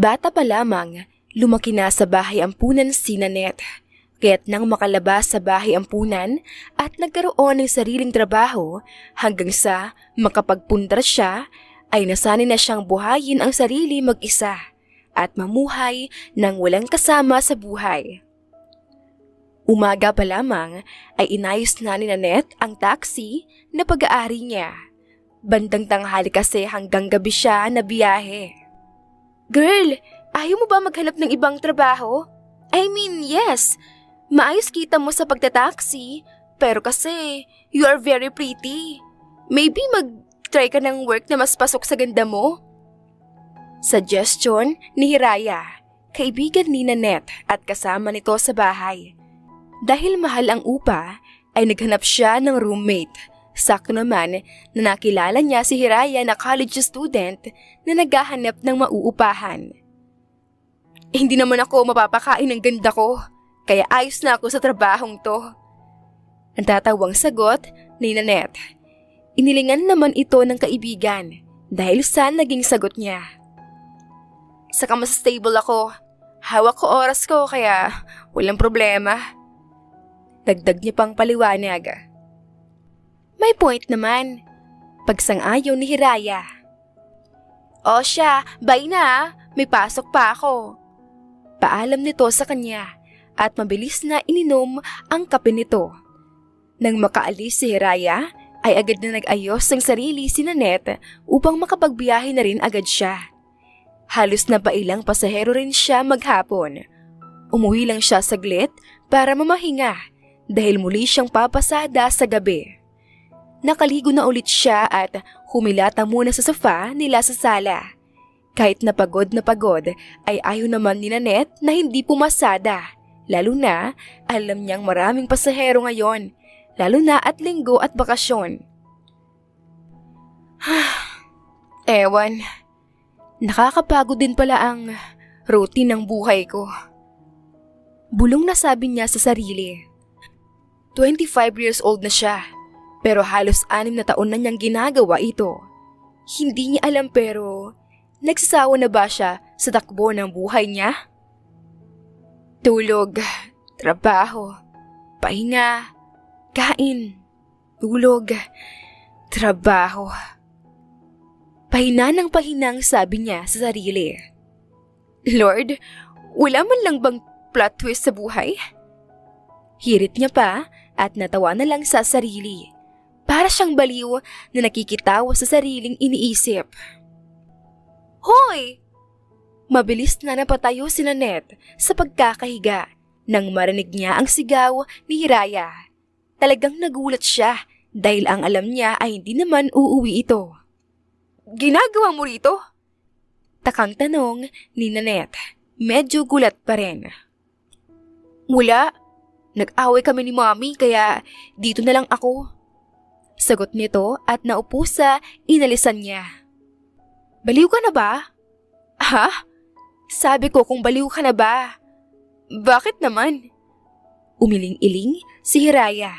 Bata pa lamang, lumaki na sa bahay ampunan si Nanette. Kaya't nang makalabas sa bahay ampunan at nagkaroon ng sariling trabaho hanggang sa makapagpundar siya, ay nasanay na siyang buhayin ang sarili mag-isa at mamuhay nang walang kasama sa buhay. Umaga pa lamang ay inayos na ni Nanette ang taxi na pag-aari niya. Bandang tanghali kasi hanggang gabi siya na biyahe. Girl, ayaw mo ba maghanap ng ibang trabaho? I mean, yes. Maayos kita mo sa pagtataksi, pero kasi you are very pretty. Maybe mag-try ka ng work na mas pasok sa ganda mo? Suggestion ni Hiraya, kaibigan ni Nanette at kasama nito sa bahay. Dahil mahal ang upa, ay naghanap siya ng roommate. Sakto naman na nakilala niya si Hiraya na college student na naghahanap ng mauupahan. Hindi naman ako mapapakain ng ganda ko, kaya ayos na ako sa trabahong to. Natatawang sagot ni Nanette. Inilingan naman ito ng kaibigan dahil sa naging sagot niya. Saka mas stable ako, hawak ko oras ko kaya walang problema. Dagdag niya pang paliwanag. May point naman, pagsang-ayaw ni Hiraya. O siya, bye na, may pasok pa ako. Paalam nito sa kanya at mabilis na ininom ang kape nito. Nang makaalis si Hiraya, ay agad na nag-ayos ng sarili si Nanette upang makapagbiyahe na rin agad siya. Halos na pailang pasahero rin siya maghapon. Umuwi lang siya saglit para mamahinga dahil muli siyang papasada sa gabi. Nakaligo na ulit siya at humilata muna sa sofa nila sa sala. Kahit na pagod ay ayaw naman ni Nanette na hindi pumasada. Lalo na alam niyang maraming pasahero ngayon, lalo na at linggo at bakasyon. Ewan, nakakapagod din pala ang routine ng buhay ko. Bulong na sabi niya sa sarili. 25 years old na siya, pero halos 6 na taon na niyang ginagawa ito. Hindi niya alam pero nagsasawa na ba siya sa takbo ng buhay niya? Tulog, trabaho, pahinga, kain, tulog, trabaho. Pahina ng pahinang sabi niya sa sarili. Lord, wala man lang bang plot twist sa buhay? Hirit niya pa at natawa na lang sa sarili. Para siyang baliw na nakikitawa sa sariling iniisip. Hoy! Mabilis na napatayo si Nanette sa pagkakahiga nang marinig niya ang sigaw ni Hiraya. Talagang nagulat siya dahil ang alam niya ay hindi naman uuwi ito. Ginagawa mo rito? Takang tanong ni Nanette. Medyo gulat pa rin. Wala. Nag-away kami ni Mommy kaya dito na lang ako. Sagot nito at naupo sa inalisan niya. Baliw ka na ba? Ha? Sabi ko kung baliw ka na ba? Bakit naman? Umiling-iling si Hiraya.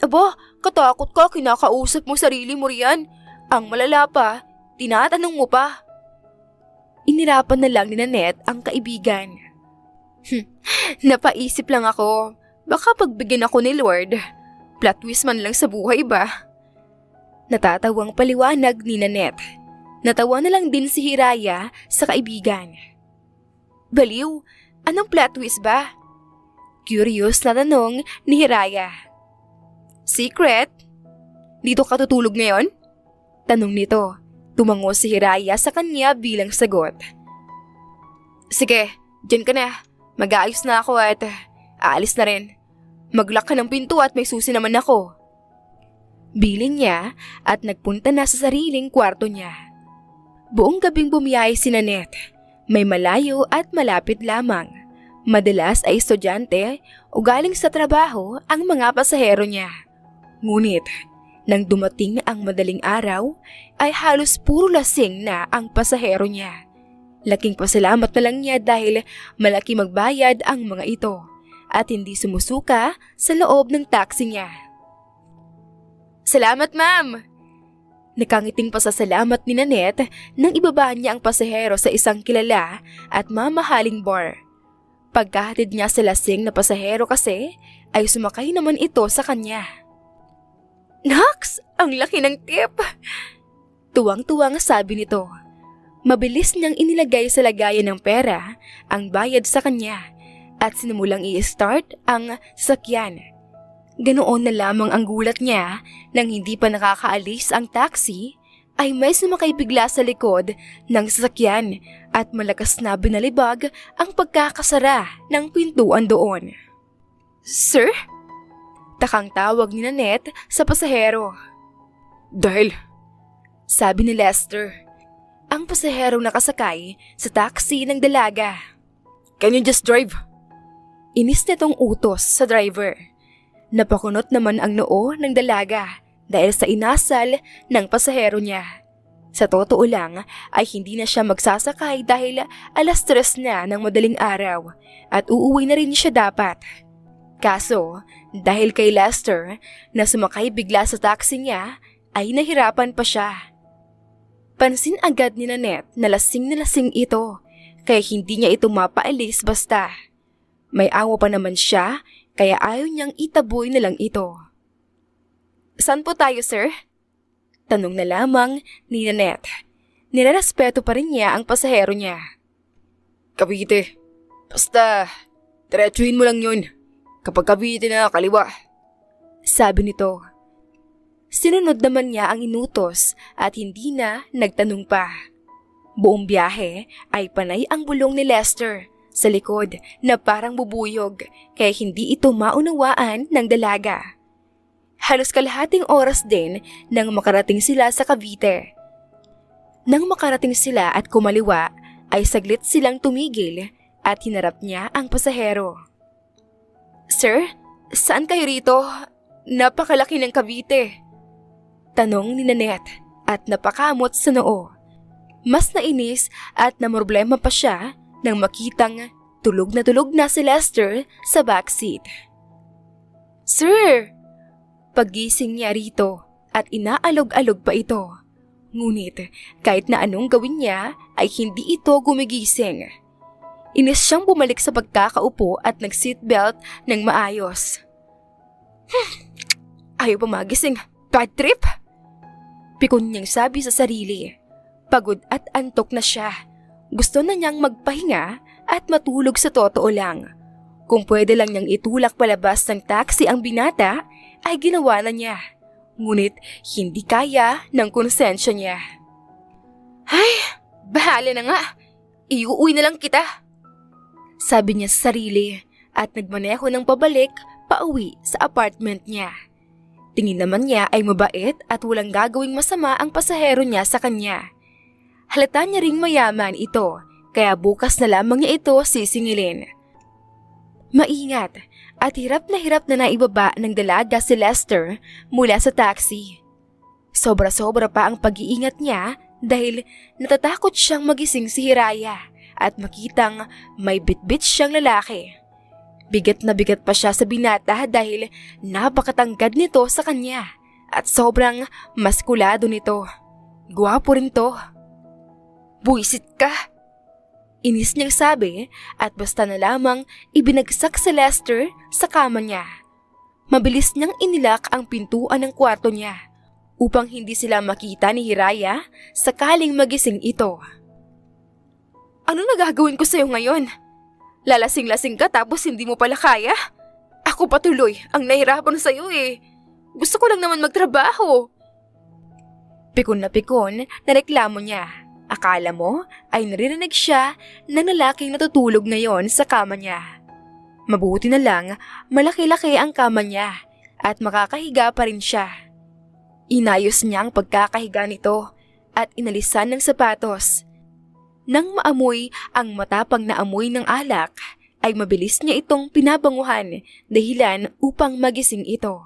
Aba, katakot ka, kinakausap mo sarili mo riyan. Ang malala pa, tinatanong mo pa. Inirapan na lang ni Nanette ang kaibigan. Napaisip lang ako, baka pagbigyan ako ni Lord. Plot twist man lang sa buhay ba? Natatawang paliwanag ni Nanette. Natawa na lang din si Hiraya sa kaibigan. Baliw, anong plot twist ba? Curious na tanong ni Hiraya. Secret? Dito ka tutulog ngayon? Tanong nito. Tumango si Hiraya sa kanya bilang sagot. Sige, dyan ka na. Mag-aayos na ako at aalis na rin. Mag-lock ka ng pinto at may susi naman ako. Biling niya at nagpunta na sa sariling kwarto niya. Buong gabing bumiyahe si Nanette. May malayo at malapit lamang. Madalas ay estudyante o galing sa trabaho ang mga pasahero niya. Ngunit, nang dumating ang madaling araw, ay halos puro lasing na ang pasahero niya. Laking pasalamat na lang niya dahil malaki magbayad ang mga ito at hindi sumusuka sa loob ng taxi niya. Salamat, ma'am! Nakangiting pasasalamat ni Nanette nang ibaba niya ang pasahero sa isang kilala at mamahaling bar. Pagkahatid niya sa lasing na pasahero kasi ay sumakay naman ito sa kanya. "Naks, ang laki ng tip!" Tuwang-tuwang sabi nito. Mabilis niyang inilagay sa lagayan ng pera ang bayad sa kanya at sinimulang i-start ang sasakyan. Ganoon na lamang ang gulat niya nang hindi pa nakakaalis ang taxi ay may sumakay bigla sa likod ng sasakyan at malakas na binalibag ang pagkakasara ng pintuan doon. "Sir?" Takang tawag ni Nanette sa pasahero. "Dahil," sabi ni Lester, ang pasaherong nakasakay sa taxi ng dalaga. "Can you just drive?" Inis nitong utos sa driver. Napakunot naman ang noo ng dalaga dahil sa inasal ng pasahero niya. Sa totoo lang ay hindi na siya magsasakay dahil 3:00 na ng madaling araw at uuwi na rin siya dapat. Kaso dahil kay Lester na sumakay bigla sa taxi niya ay nahirapan pa siya. Pansin agad ni Nanette na lasing ito kaya hindi niya ito mapaalis basta. May awa pa naman siya kaya ayaw niyang itaboy na lang ito. "Saan po tayo, sir?" Tanong na lamang ni Nanette. Nirerespeto pa rin niya ang pasahero niya. "Cavite. Basta, diretsuhin mo lang yun. Kapag Cavite na kaliwa," sabi nito. Sinunod naman niya ang inutos at hindi na nagtanong pa. Buong biyahe ay panay ang bulong ni Lester sa likod na parang bubuyog kaya hindi ito maunawaan ng dalaga. Halos kalahating oras din nang makarating sila sa Cavite. Nang makarating sila at kumaliwa ay saglit silang tumigil at hinarap niya ang pasahero. "Sir, saan kayo rito? Napakalaki ng Cavite." Tanong ni Nanette at napakamot sa noo. Mas nainis at namroblema pa siya nang makitang tulog na si Lester sa backseat. "Sir!" Paggising niya rito at inaalog-alog pa ito. Ngunit kahit na anong gawin niya ay hindi ito gumigising. Inis siyang bumalik sa pagkakaupo at nag-seatbelt ng maayos. "Ayaw pa magising. Bad trip?" Pikon niyang sabi sa sarili. Pagod at antok na siya. Gusto na niyang magpahinga at matulog sa totoo lang. Kung pwede lang niyang itulak palabas ng taxi ang binata, ay ginawa na niya. Ngunit hindi kaya ng konsensya niya. "Ay, bahala na nga. Iuuwi na lang kita," sabi niya sa sarili at nagmaneho ng pabalik pauwi sa apartment niya. Tingin naman niya ay mabait at walang gagawing masama ang pasahero niya sa kanya. Halata niya ring mayaman ito, kaya bukas na lamang niya ito sisingilin. Maingat at hirap na naibaba ng dalaga si Lester mula sa taxi. Sobra-sobra pa ang pag-iingat niya dahil natatakot siyang magising si Hiraya at makitang may bitbit siyang lalaki. Bigat na bigat pa siya sa binata dahil napakatangkad nito sa kanya at sobrang maskulado nito. Gwapo rin to. "Buisit ka!" Inis niyang sabi at basta na lamang ibinagsak si Lester sa kama niya. Mabilis niyang inilak ang pintuan ng kwarto niya upang hindi sila makita ni Hiraya sakaling magising ito. "Ano na gagawin ko sa'yo ngayon? Lalasing-lasing ka tapos hindi mo pala kaya? Ako patuloy ang nahirapan sa'yo eh. Gusto ko lang naman magtrabaho." Pikon na reklamo niya. Akala mo ay naririnig siya ng lalaking natutulog ngayon sa kama niya. Mabuti na lang malaki-laki ang kama niya at makakahiga pa rin siya. Inayos niya ang pagkakahiga nito at inalisan ng sapatos. Nang maamoy ang matapang na amoy ng alak, ay mabilis niya itong pinabanguhan dahilan upang magising ito.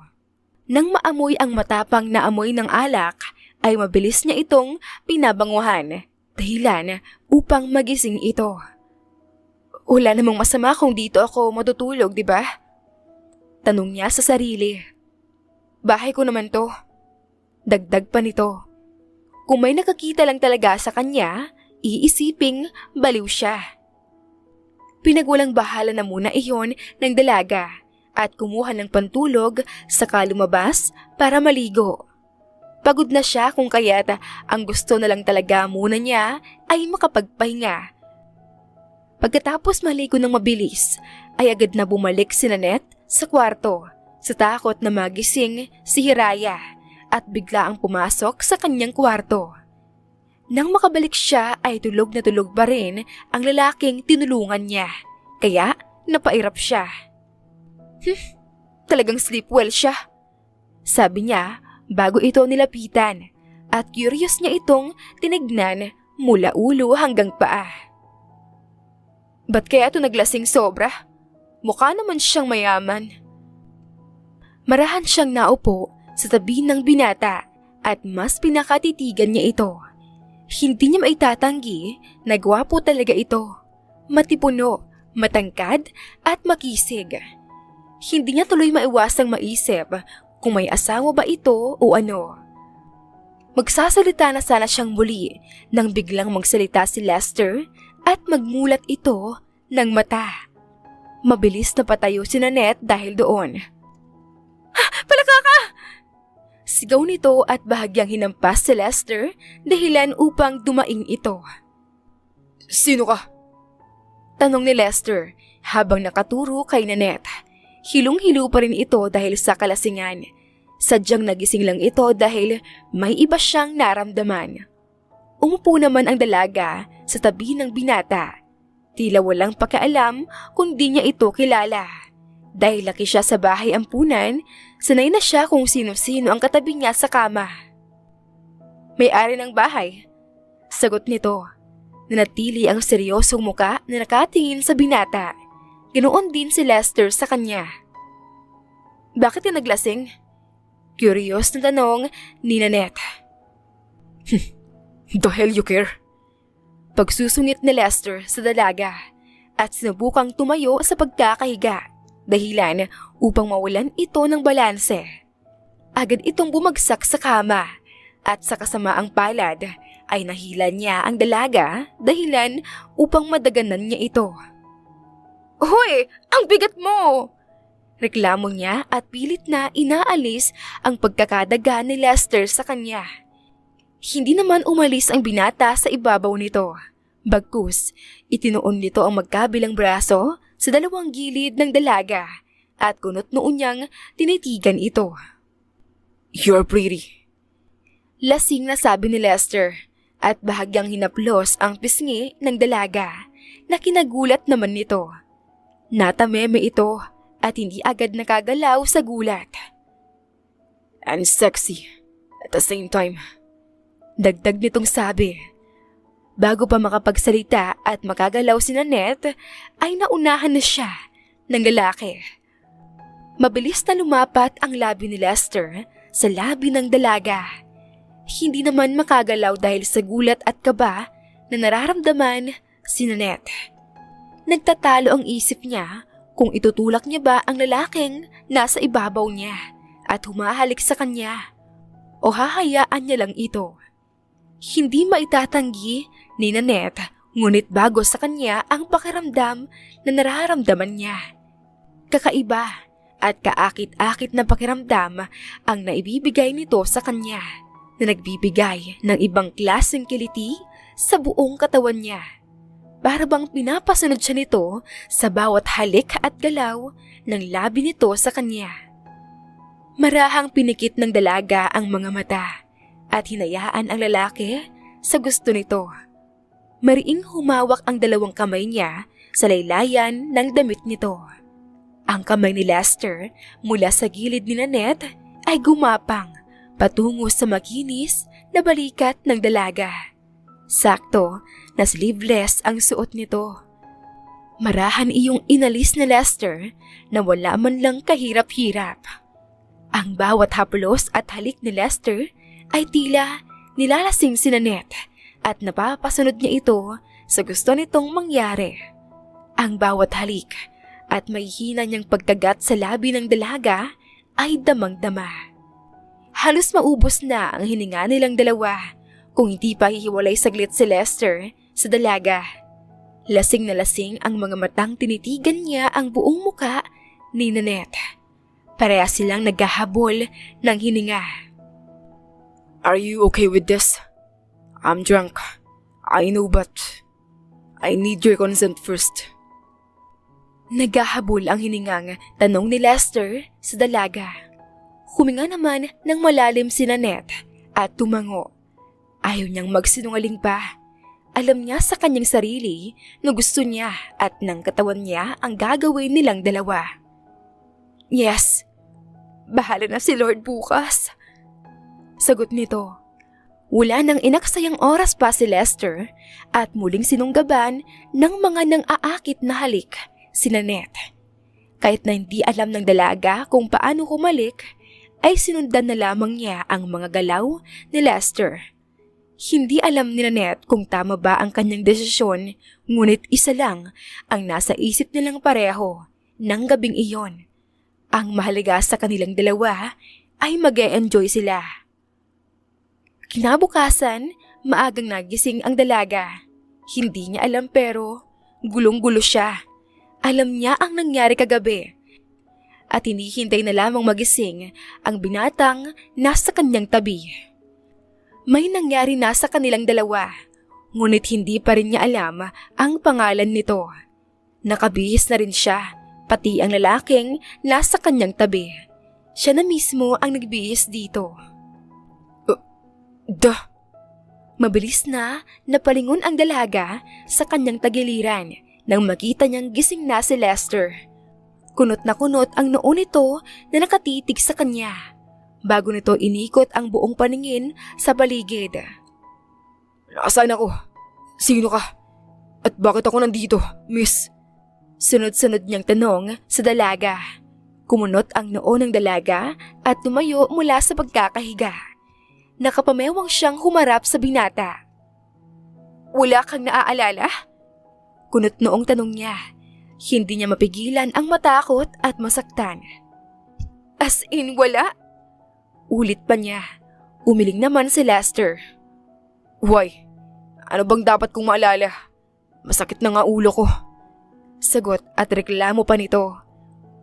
Nang maamoy ang matapang na amoy ng alak, ay mabilis niya itong pinabanguhan dahilan upang magising ito. "Wala namang masama kung dito ako matutulog, di ba?" Tanong niya sa sarili. "Bahay ko naman to." Dagdag pa nito. Kung may nakakita lang talaga sa kanya, iisiping baliw siya. Pinagwalang bahala na muna iyon ng dalaga at kumuha ng pantulog saka lumabas para maligo. Pagod na siya kung kaya't ang gusto na lang talaga muna niya ay makapagpahinga. Pagkatapos maligo ng mabilis ay agad na bumalik si Nanette sa kwarto sa takot na magising si Hiraya at bigla ang pumasok sa kanyang kwarto. Nang makabalik siya ay tulog na tulog pa rin ang lalaking tinulungan niya kaya napairap siya. Talagang sleep well siya, sabi niya bago ito nilapitan at curious niya itong tinignan mula ulo hanggang paa. Ba't kaya ito naglasing sobra? Mukha naman siyang mayaman. Marahan siyang naupo sa tabi ng binata at mas pinakatitigan niya ito. Hindi niya maitatanggi na gwapo talaga ito. Matipuno, matangkad at makisig. Hindi niya tuloy maiwasang maisip kung may asawa ba ito o ano. Magsasalita na sana siyang muli nang biglang magsalita si Lester at magmulat ito ng mata. Mabilis na patayo si Nanette dahil doon. Palaka ka! Sigaw nito at bahagyang hinampas si Lester dahilan upang dumaing ito. Sino ka? Tanong ni Lester habang nakaturo kay Nanette. Hilong-hilo pa rin ito dahil sa kalasingan. Sadyang nagising lang ito dahil may iba siyang naramdaman. Umupo naman ang dalaga sa tabi ng binata. Tila walang pakialam kung di niya ito kilala. Dahil laki siya sa bahay ampunan, sanay na siya kung sino-sino ang katabi niya sa kama. May-ari ng bahay, sagot nito. Nanatili ang seryosong muka na nakatingin sa binata. Ganoon din si Lester sa kanya. Bakit ka naglasing? Curious na tanong ni Nanette. The hell you care? Pagsusungit ni Lester sa dalaga at sinubukang tumayo sa pagkakahiga dahilan upang mawalan ito ng balanse. Agad itong bumagsak sa kama at sa kasamaang palad ay nahila niya ang dalaga dahilan upang madaganan niya ito. Hoy! Ang bigat mo! Reklamo niya at pilit na inaalis ang pagkakadaga ni Lester sa kanya. Hindi naman umalis ang binata sa ibabaw nito. Bagkus, itinuon nito ang magkabilang braso sa dalawang gilid ng dalaga at kunot noon niyang tinitigan ito. You're pretty. Lasing na sabi ni Lester at bahagyang hinaplos ang pisngi ng dalaga na kinagulat naman nito. Natameme ito at hindi agad nakagalaw sa gulat. And sexy at the same time. Dagdag nitong sabi. Bago pa makapagsalita at makagalaw si Nanette, ay naunahan na siya ng lalaki. Mabilis na lumapat ang labi ni Lester sa labi ng dalaga. Hindi naman makagalaw dahil sa gulat at kaba na nararamdaman si Nanette. Nagtatalo ang isip niya kung itutulak niya ba ang lalaking nasa ibabaw niya at humahalik sa kanya o hahayaan niya lang ito. Hindi maitatanggi ni Nanette ngunit bago sa kanya ang pakiramdam na nararamdaman niya. Kakaiba at kaakit-akit na pakiramdam ang naibibigay nito sa kanya na nagbibigay ng ibang klaseng kiliti sa buong katawan niya. Para bang pinapasunod siya nito sa bawat halik at galaw ng labi nito sa kanya. Marahang pinikit ng dalaga ang mga mata at hinayaan ang lalaki sa gusto nito. Mariing humawak ang dalawang kamay niya sa laylayan ng damit nito. Ang kamay ni Lester mula sa gilid ni Nanette ay gumapang patungo sa makinis na balikat ng dalaga. Sakto na sleeveless ang suot nito. Marahan iyong inalis ni Lester na wala man lang kahirap-hirap. Ang bawat haplos at halik ni Lester ay tila nilalasing si Nanette at napapasunod niya ito sa gusto nitong mangyari. Ang bawat halik at may hina niyang pagkagat sa labi ng dalaga ay damang-dama. Halos maubos na ang hininga nilang dalawa kung hindi pa hihiwalay saglit si Lester sa dalaga. Lasing na lasing ang mga matang tinitigan niya ang buong muka ni Nanette. Pareha silang naghahabol ng hininga. Are you okay with this? I'm drunk. I know, but I need your consent first. Naghahabol ang hiningang tanong ni Lester sa dalaga. Huminga naman ng malalim si Nanette at tumango. Ayaw niyang magsinungaling pa. Alam niya sa kanyang sarili na gusto niya at ng katawan niya ang gagawin nilang dalawa. Yes, bahala na si Lord bukas. Sagot nito. Wala nang inaksayang oras pa si Lester at muling sinunggaban ng mga nang-aakit na halik si Nanette. Kahit na hindi alam ng dalaga kung paano humalik, ay sinundan na lamang niya ang mga galaw ni Lester. Hindi alam ni Nanette kung tama ba ang kanyang desisyon, ngunit isa lang ang nasa isip nilang pareho ng gabing iyon. Ang mahalaga sa kanilang dalawa ay mag-e-enjoy sila. Kinabukasan, maagang nagising ang dalaga. Hindi niya alam pero gulong-gulo siya. Alam niya ang nangyari kagabi. At hinihintay na lamang magising ang binatang nasa kanyang tabi. May nangyari na sa kanilang dalawa, ngunit hindi pa rin niya alam ang pangalan nito. Nakabihis na rin siya, pati ang lalaking nasa kanyang tabi. Siya na mismo ang nagbihis dito. Mabilis na napalingon ang dalaga sa kanyang tagiliran nang makita niyang gising na si Lester. Kunot na kunot ang noo nito na nakatitig sa kanya. Bago nito inikot ang buong paningin sa paligid. Nasaan ako? Sino ka? At bakit ako nandito, miss? Sunod-sunod niyang tanong sa dalaga. Kumunot ang noo ng dalaga at tumayo mula sa pagkakahiga. Nakapamewang siyang humarap sa binata. Wala kang naaalala? Kunot noong tanong niya. Hindi niya mapigilan ang matakot at masaktan. As in wala? Ulit pa niya. Umiling naman si Lester. Why? Ano bang dapat kong maalala? Masakit na nga ulo ko. Sagot at reklamo pa nito.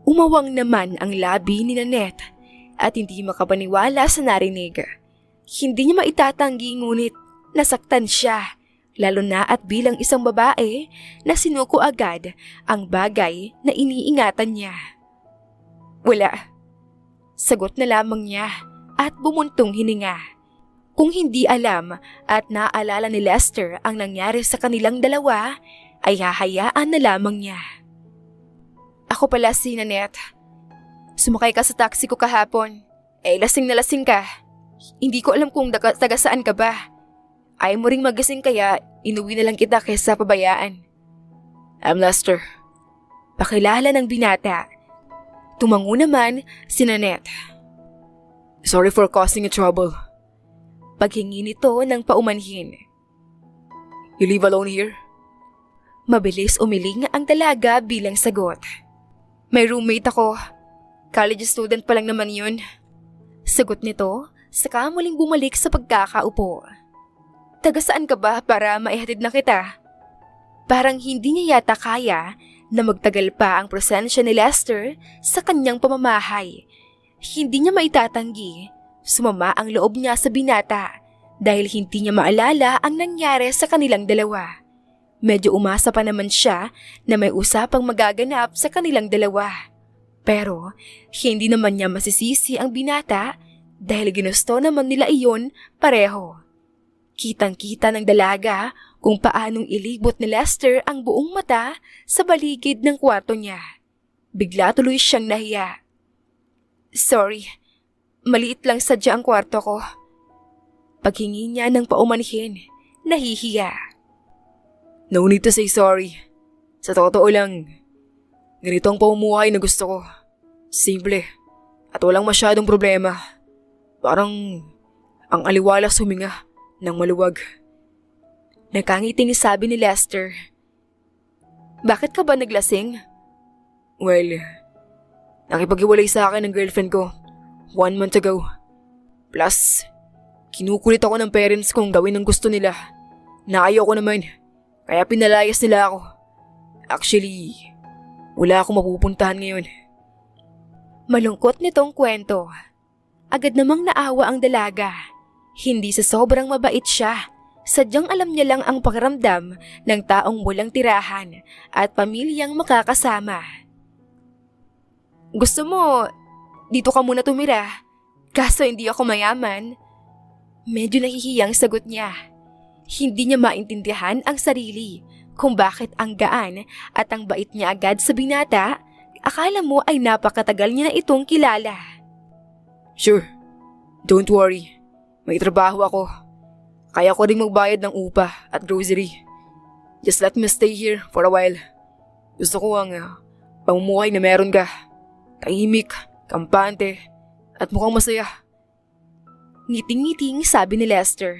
Umawang naman ang labi ni Nanette at hindi makapaniwala sa narinig. Hindi niya maitatanggi ngunit nasaktan siya, lalo na at bilang isang babae na sinuko agad ang bagay na iniingatan niya. Wala. Sagot na lamang niya at bumuntong hininga. Kung hindi alam at naaalala ni Lester ang nangyari sa kanilang dalawa, ay hahayaan na lamang niya. Ako pala si Nanette. Sumakay ka sa taxi ko kahapon. Lasing na lasing ka. Hindi ko alam kung taga saan ka ba. Ayaw mo ring magising kaya inuwi na lang kita kaysa pabayaan. I'm Lester. Pakilala ng binata. Tumango naman si Nanette. Sorry for causing you trouble. Paghingi nito ng paumanhin. You live alone here? Mabilis umiling ang dalaga bilang sagot. May roommate ako. College student pa lang naman yun. Sagot nito, saka muling bumalik sa pagkakaupo. Taga saan ka ba para maihatid na kita? Parang hindi niya yata kaya na magtagal pa ang presensya ni Lester sa kanyang pamamahay. Hindi niya maitatanggi. Sumama ang loob niya sa binata dahil hindi niya maalala ang nangyari sa kanilang dalawa. Medyo umasa pa naman siya na may usapang magaganap sa kanilang dalawa. Pero hindi naman niya masisisi ang binata dahil ginusto naman nila iyon pareho. Kitang-kita ng dalaga kung paanong ilibot ni Lester ang buong mata sa baligid ng kwarto niya. Bigla tuloy siyang nahiya. Sorry, maliit lang sadya ang kwarto ko. Paghingi niya ng paumanhin, nahihiya. No need to say sorry. Sa totoo lang, ganito ang pamumuhay na gusto ko. Simple at walang masyadong problema. Parang ang aliwalas huminga ng maluwag. Nakangiting sabi ni Lester. Bakit ka ba naglasing? Well, nakipag-iwalay sa akin ng girlfriend ko 1 month ago. Plus, Kinukulit ako ng parents kong gawin ang gusto nila. Naayaw ko naman, kaya pinalayas nila ako. Actually, wala akong mapupuntahan ngayon. Malungkot nitong kwento. Agad namang naawa ang dalaga. Hindi sa sobrang mabait siya. Sadyang alam niya lang ang pakiramdam ng taong walang tirahan at pamilyang makakasama. Gusto mo, dito ka muna tumira. Kaso hindi ako mayaman. Medyo nahihiyang sagot niya. Hindi niya maintindihan ang sarili kung bakit ang gaan at ang bait niya agad sa binata. Akala mo ay napakatagal niya na itong kilala. Sure, don't worry. May trabaho ako. Kaya ko rin magbayad ng upa at grocery. Just let me stay here for a while. Gusto ko ang pamumuhay na meron ka. Tahimik, kampante, at mukhang masaya. Ngiting-ngiting sabi ni Lester.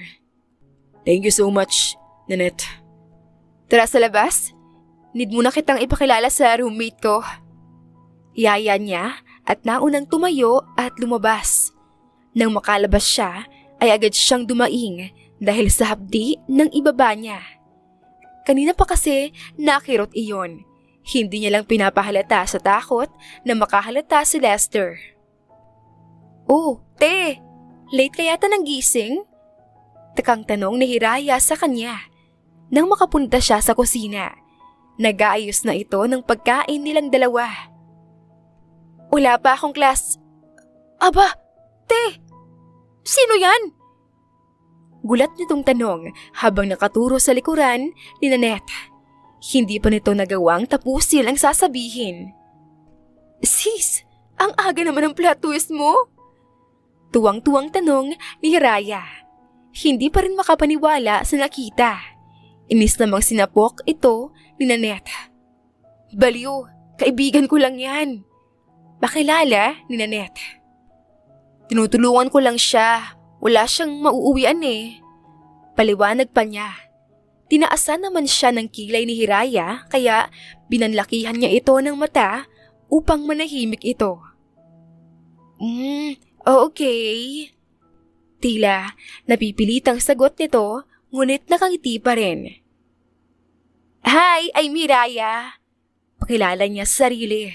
Thank you so much, Nanette. Tara sa labas. Need muna kitang ipakilala sa roommate ko. Yaya niya at naunang tumayo at lumabas. Nang makalabas siya, ay agad siyang dumaing dahil sa hapdi ng ibaba niya. Kanina pa kasi nakirot iyon. Hindi niya lang pinapahalata sa takot na makahalata si Lester. Oh, te! Late ka yata ng gising? Takang tanong ni Hiraya sa kanya. Nang makapunta siya sa kusina, nag-aayos na ito ng pagkain nilang dalawa. Wala pa akong class. Aba, te! Sino yan? Gulat nitong tanong habang nakaturo sa likuran ni Nanette. Hindi pa nito nagawang tapusin ang sasabihin. Sis, ang aga naman ng plot twist mo. Tuwang-tuwang tanong ni Hiraya. Hindi pa rin makapaniwala sa nakita. Inis namang sinapok ito ni Nanette. Baliw, kaibigan ko lang yan. Bakilala ni Nanette. Tinutulungan ko lang siya. Wala siyang mauuwian eh. Paliwanag pa niya. Tinaasan naman siya ng kilay ni Hiraya kaya binanlakihan niya ito ng mata upang manahimik ito. Okay. Tila napipilitang sagot nito ngunit nakangiti pa rin. Hi, I'm Hiraya. Pakilala niya sa sarili.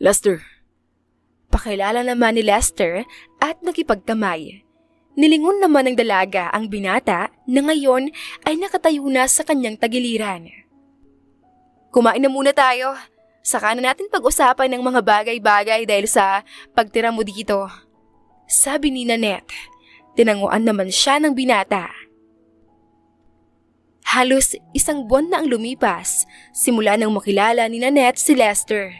Lester. Pakilala naman ni Lester at nakipagkamay. Nilingon naman ng dalaga ang binata na ngayon ay nakatayo na sa kanyang tagiliran. Kumain na muna tayo. Saka na natin pag-usapan ng mga bagay-bagay dahil sa pagtira mo dito. Sabi ni Nanette. Tinanguan naman siya ng binata. Halos 1 buwan na ang lumipas simula nang makilala ni Nanette si Lester.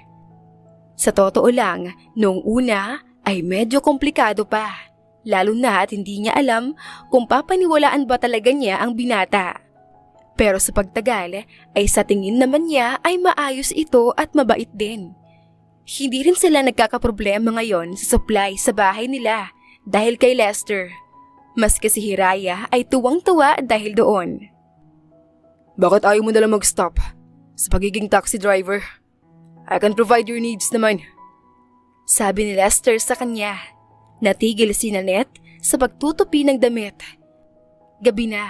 Sa totoo lang, noong una ay medyo komplikado pa. Lalo na at hindi niya alam kung papaniwalaan ba talaga niya ang binata. Pero sa pagtagal ay sa tingin naman niya ay maayos ito at mabait din. Hindi rin sila nagkakaproblema ngayon sa supply sa bahay nila dahil kay Lester. Maski si Hiraya ay tuwang-tuwa dahil doon. Bakit ayaw mo nalang mag-stop sa pagiging taxi driver? I can provide your needs naman. Sabi ni Lester sa kanya. Natigil si Nanette sa pagtutupi ng damit. Gabi na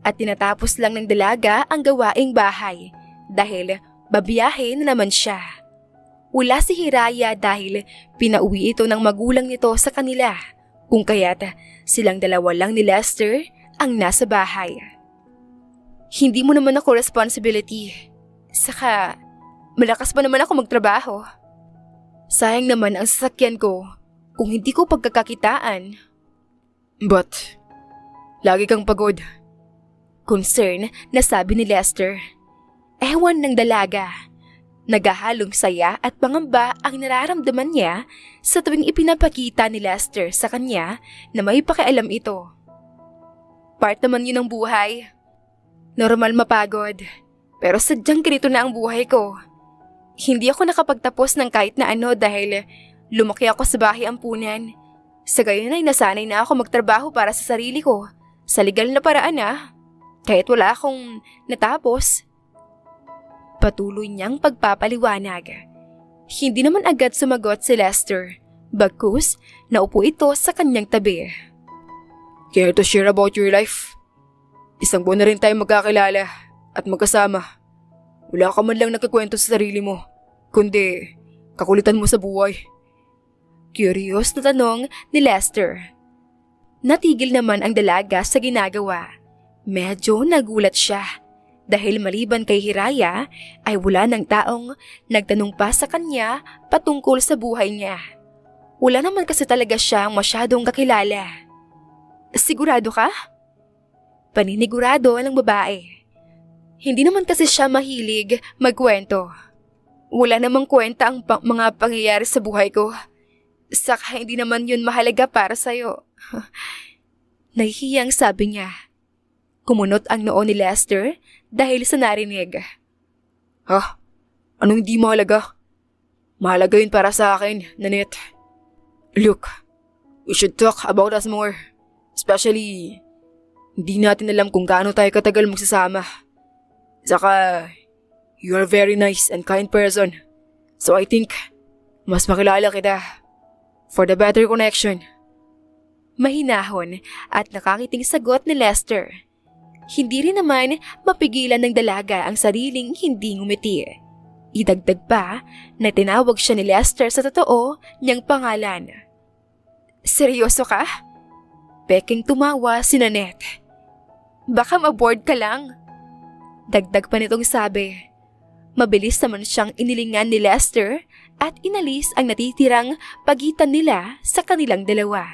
at tinatapos lang ng dalaga ang gawaing bahay dahil babiyahe na naman siya. Wala si Hiraya dahil pinauwi ito ng magulang nito sa kanila kung kaya't silang dalawa lang ni Lester ang nasa bahay. Hindi mo naman ako responsibility. Saka malakas pa naman ako magtrabaho. Sayang naman ang sasakyan ko kung hindi ko pagkakakitaan. But, lagi kang pagod. Concern na sabi ni Lester. Ewan ng dalaga. Nagahalong saya at pangamba ang nararamdaman niya sa tuwing ipinapakita ni Lester sa kanya na may pakialam ito. Part naman yun ng buhay. Normal mapagod, pero sadyang ganito na ang buhay ko. Hindi ako nakapagtapos ng kahit na ano dahil lumaki ako sa bahay ampunan. Sa gayon ay nasanay na ako magtrabaho para sa sarili ko. Sa legal na paraan kahit wala akong natapos. Patuloy niyang pagpapaliwanag. Hindi naman agad sumagot si Lester. Bagkus, naupo ito sa kanyang tabi. Care to share about your life? Isang buwan na rin tayo magkakilala at magkasama. Wala ka man lang nagkikwento sa sarili mo, kundi kakulitan mo sa buhay. Curious na tanong ni Lester. Natigil naman ang dalaga sa ginagawa. Medyo nagulat siya dahil maliban kay Hiraya ay wala ng taong nagtanong pa sa kanya patungkol sa buhay niya. Wala naman kasi talaga siyang masyadong kakilala. Sigurado ka? Paninigurado ng babae. Hindi naman kasi siya mahilig magkwento. Wala namang kwenta ang mga pangyayari sa buhay ko. Saka hindi naman yun mahalaga para sa'yo. Nahihiyang sabi niya. Kumunot ang noo ni Lester dahil sa narinig. Ha? Anong hindi mahalaga? Mahalaga yun para sa akin, Nanette. Look, we should talk about us more. Especially, hindi natin alam kung gaano tayo katagal magsasama. Saka, you are very nice and kind person. So I think, mas makilala kita. For the better connection. Mahinahon at nakakiting sagot ni Lester. Hindi rin naman mapigilan ng dalaga ang sariling hindi ngumiti. Idagdag pa na tinawag siya ni Lester sa totoo niyang pangalan. Seryoso ka? Peking tumawa si Nanette. Baka ma-bored ka lang. Dagdag pa nitong sabi. Mabilis naman siyang inilingan ni Lester at inalis ang natitirang pagitan nila sa kanilang dalawa.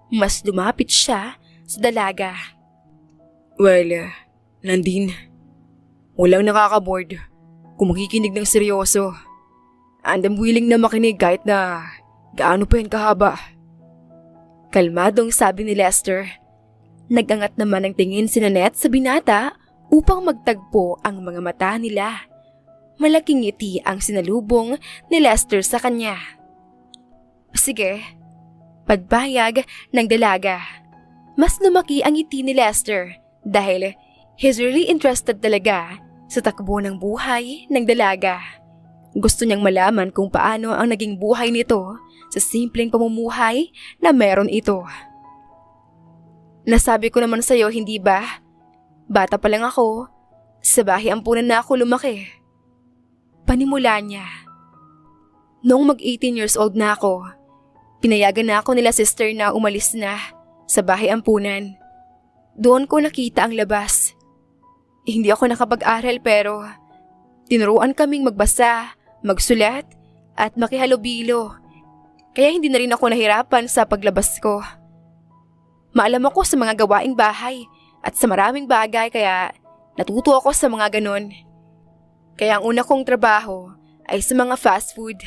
Mas lumapit siya sa dalaga. Well, Nandine, walang nakaka-bored kung makikinig ng seryoso. And I'm willing na makinig kahit na gaano pa yan kahaba. Kalmadong sabi ni Lester. Nagangat naman ang tingin si Nanette sa binata upang magtagpo ang mga mata nila. Malaking ngiti ang sinalubong ni Lester sa kanya. Sige, pagbayag ng dalaga. Mas lumaki ang ngiti ni Lester dahil he's really interested talaga sa takbo ng buhay ng dalaga. Gusto niyang malaman kung paano ang naging buhay nito sa simpleng pamumuhay na meron ito. Nasabi ko naman sa'yo, hindi ba? Bata pa lang ako, sa bahay ampunan na ako lumaki. Panimula niya. Noong mag-18 years old na ako, pinayagan na ako nila sister na umalis na sa bahay ampunan. Doon ko nakita ang labas. Hindi ako nakapag-aral pero tinuruan kaming magbasa, magsulat at makihalubilo. Kaya hindi na rin ako nahirapan sa paglabas ko. Maalam ako sa mga gawaing bahay at sa maraming bagay kaya natuto ako sa mga ganon. Kaya ang una kong trabaho ay sa mga fast food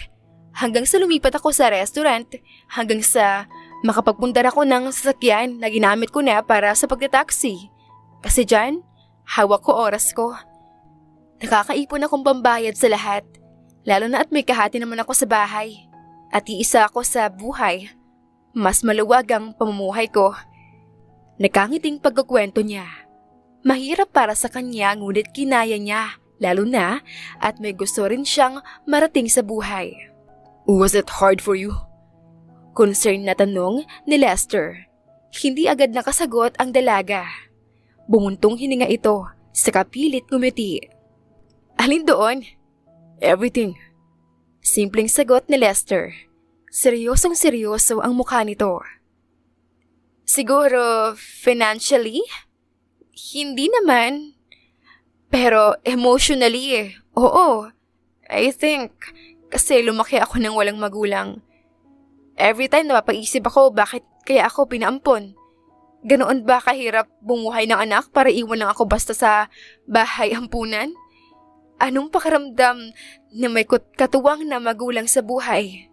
hanggang sa lumipat ako sa restaurant hanggang sa makapagpundar ako ng sasakyan na ginamit ko na para sa pagtataksi. Kasi dyan, hawak ko oras ko. Nakakaipon akong pambayad sa lahat, lalo na at may kahati naman ako sa bahay. At iisa ako sa buhay. Mas maluwag ang pamumuhay ko. Nakangiting pagkukwento niya. Mahirap para sa kanya ngunit kinaya niya, lalo na at may gusto rin siyang marating sa buhay. Was it hard for you? Concern na tanong ni Lester. Hindi agad nakasagot ang dalaga. Bumuntong hininga ito sa kapilit ngumiti. Alin doon? Everything. Simpleng sagot ni Lester. Seryosong seryoso ang mukha nito. Siguro financially? Hindi naman. Pero emotionally Oo. I think kasi lumaki ako ng walang magulang. Every time napapaisip ako bakit kaya ako pinaampon. Ganoon ba kahirap bumuhay ng anak para iwan lang ako basta sa bahay ampunan? Anong pakiramdam na may katuwang na magulang sa buhay?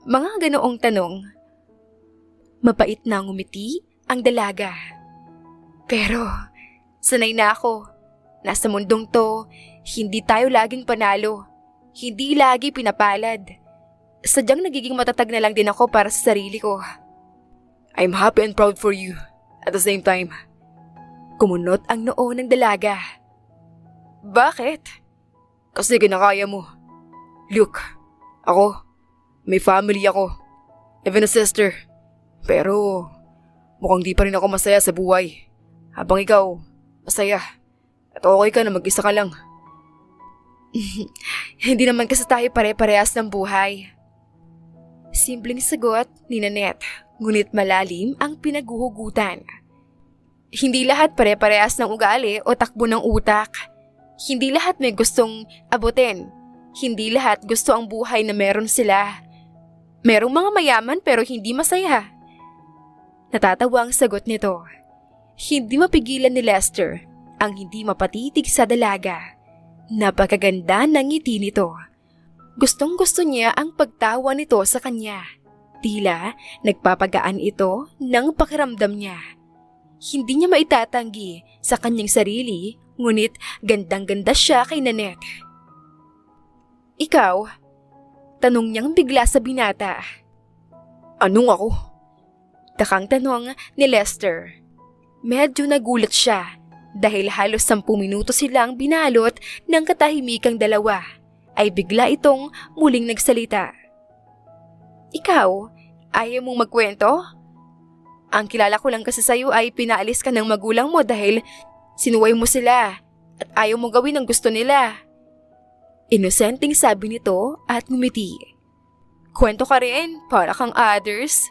Mga ganoong tanong. Mapait na ngumiti ang dalaga. Pero sanay na ako. Nasa mundong to, hindi tayo laging panalo. Hindi lagi pinapalad. Sadyang nagiging matatag na lang din ako para sa sarili ko. I'm happy and proud for you at the same time. Kumunot ang noo ng dalaga. Bakit? Kasi kinakaya mo. Look, ako, may family ako. Even a sister. Pero, mukhang di pa rin ako masaya sa buhay. Habang ikaw, masaya. At okay ka na mag-isa ka lang. Hindi naman kasi tayo pare-parehas ng buhay. Simpleng sagot ni Nanette, ngunit malalim ang pinaguhugutan. Hindi lahat pare-parehas ng ugali o takbo ng utak. Hindi lahat may gustong abutin. Hindi lahat gusto ang buhay na meron sila. Merong mga mayaman pero hindi masaya. Natatawa ang sagot nito. Hindi mapigilan ni Lester ang hindi mapatitig sa dalaga. Napakaganda ng ngiti nito. Gustong-gusto niya ang pagtawa nito sa kanya. Tila nagpapagaan ito ng pakiramdam niya. Hindi niya maitatanggi sa kanyang sarili, ngunit gandang-ganda siya kay Nanette. Ikaw? Tanong niyang bigla sa binata. Anong ako? Takang tanong ni Lester. Medyo nagulat siya dahil halos 10 minuto silang binalot ng katahimikang dalawa ay bigla itong muling nagsalita. Ikaw, ayaw mong magkwento? Ang kilala ko lang kasi sa'yo ay pinaalis ka ng magulang mo dahil sinuway mo sila at ayaw mong gawin ang gusto nila. Inosenteng sabi nito at ngumiti. Kwento ka rin, para kang others.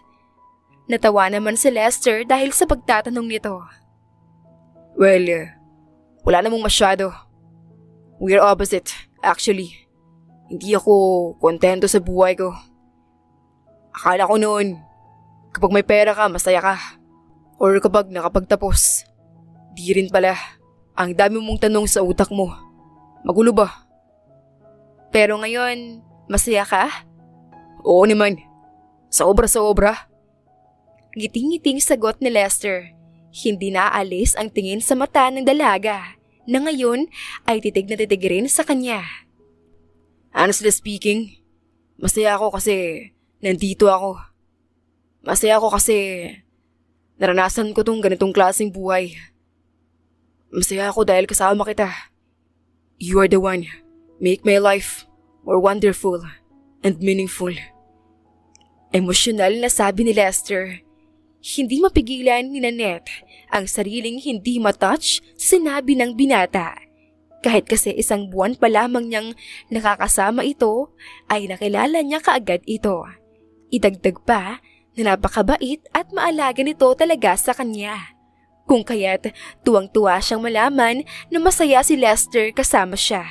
Natawa naman si Lester dahil sa pagtatanong nito. Well, wala namang masyado. We're opposite, actually. Hindi ako kontento sa buhay ko. Akala ko noon, kapag may pera ka, masaya ka. Or kapag nakapagtapos. Di rin pala. Ang dami mong tanong sa utak mo. Magulo ba? Pero ngayon, masaya ka? Oo naman. Sobra-sobra. Ngiting-ngiting sagot ni Lester. Hindi naalis ang tingin sa mata ng dalaga na ngayon ay titig na titig rin sa kanya. Honestly speaking, masaya ako kasi nandito ako. Masaya ako kasi naranasan ko tong ganitong klaseng buhay. Masaya ako dahil kasama kita. You are the one. Make my life more wonderful and meaningful. Emosyonal na sabi ni Lester. Hindi mapigilan ni Nanette ang sariling hindi matouch sa sinabi ng binata. Kahit kasi 1 buwan pa lamang niyang nakakasama ito, ay nakilala niya kaagad ito. Idagdag pa na napakabait at maalaga nito talaga sa kanya. Kung kaya't tuwang-tuwa siyang malaman na masaya si Lester kasama siya.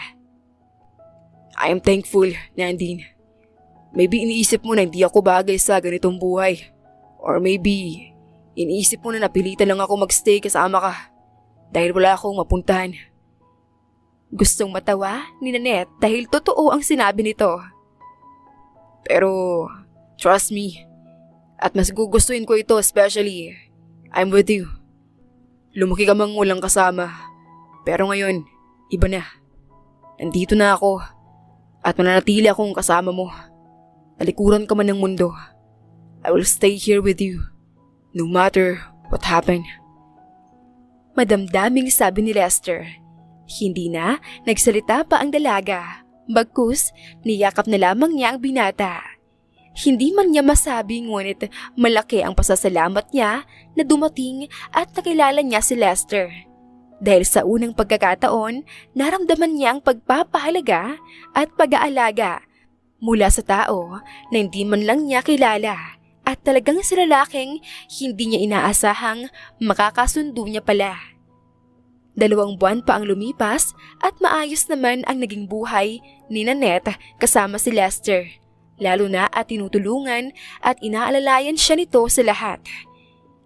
I am thankful, Nandine. Maybe iniisip mo na hindi ako bagay sa ganitong buhay. Or maybe iniisip mo na napilitan lang ako magstay kasama ka dahil wala akong mapuntahan. Gustong matawa ni Nanette dahil totoo ang sinabi nito. Pero trust me, at mas gugustuhin ko ito especially I'm with you. Lumaki ka mang walang kasama, pero ngayon, iba na. Nandito na ako at mananatili akong kasama mo. Talikuran ka man ng mundo. I will stay here with you, no matter what happened. Madamdaming sabi ni Lester. Hindi na nagsalita pa ang dalaga, bagkus niyakap na lamang niya ang binata. Hindi man niya masabi ngunit malaki ang pasasalamat niya na dumating at nakilala niya si Lester. Dahil sa unang pagkakataon, naramdaman niya ang pagpapahalaga at pag-aalaga mula sa tao na hindi man lang niya kilala. At talagang si lalaking hindi niya inaasahang makakasundo niya pala. 2 buwan pa ang lumipas at maayos naman ang naging buhay ni Nanette kasama si Lester. Lalo na at tinutulungan at inaalalayan siya nito sa lahat.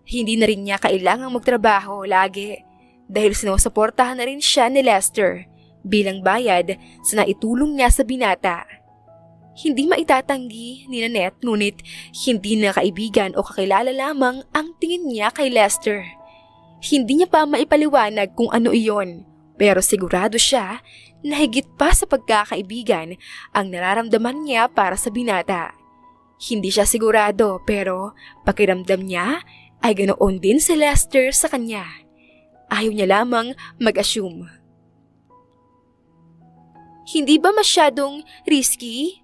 Hindi na rin niya kailangang magtrabaho lagi dahil sinusuportahan na rin siya ni Lester bilang bayad sa naitulong niya sa binata. Hindi maitatanggi ni Nanette ngunit hindi na kaibigan o kakilala lamang ang tingin niya kay Lester. Hindi niya pa maipaliwanag kung ano iyon, pero sigurado siya na higit pa sa pagkakaibigan ang nararamdaman niya para sa binata. Hindi siya sigurado pero pakiramdam niya ay ganoon din si Lester sa kanya. Ayaw niya lamang mag-assume. Hindi ba masyadong risky?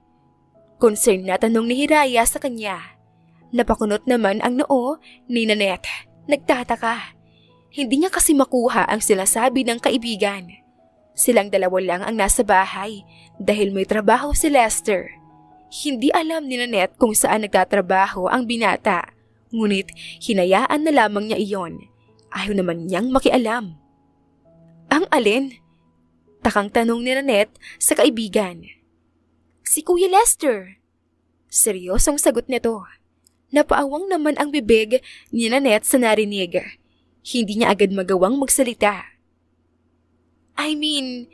Concern na tanong ni Hiraya sa kanya. Napakunot naman ang noo ni Nanette. nagtataka. Hindi niya kasi makuha ang sinasabi ng kaibigan. Silang dalawa lang ang nasa bahay dahil may trabaho si Lester. Hindi alam ni Nanette kung saan nagtatrabaho ang binata, ngunit hinayaan na lamang niya iyon. Ayaw naman niyang makialam. Ang alin? Takang tanong ni Nanette sa kaibigan. Si Kuya Lester. Seryosong sagot nito. Napaawang naman ang bibig ni Nanette sa narinig. Hindi niya agad magawang magsalita. I mean,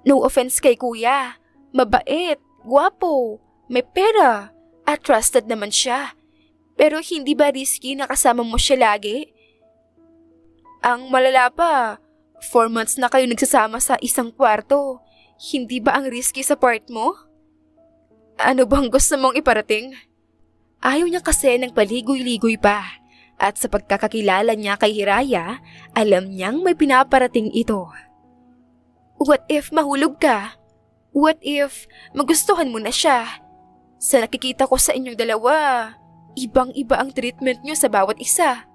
no offense kay Kuya. Mabait, gwapo, may pera, at trusted naman siya. Pero hindi ba risky na kasama mo siya lagi? Ang malala pa, 4 months na kayo nagsasama sa isang kwarto. Hindi ba ang risky sa part mo? Ano bang gusto mong iparating? Ayaw niya kasi ng paligoy-ligoy pa. At sa pagkakakilala niya kay Hiraya, alam niyang may pinaparating ito. What if mahulog ka? What if magustuhan mo na siya? Sa nakikita ko sa inyong dalawa, ibang-iba ang treatment niyo sa bawat isa.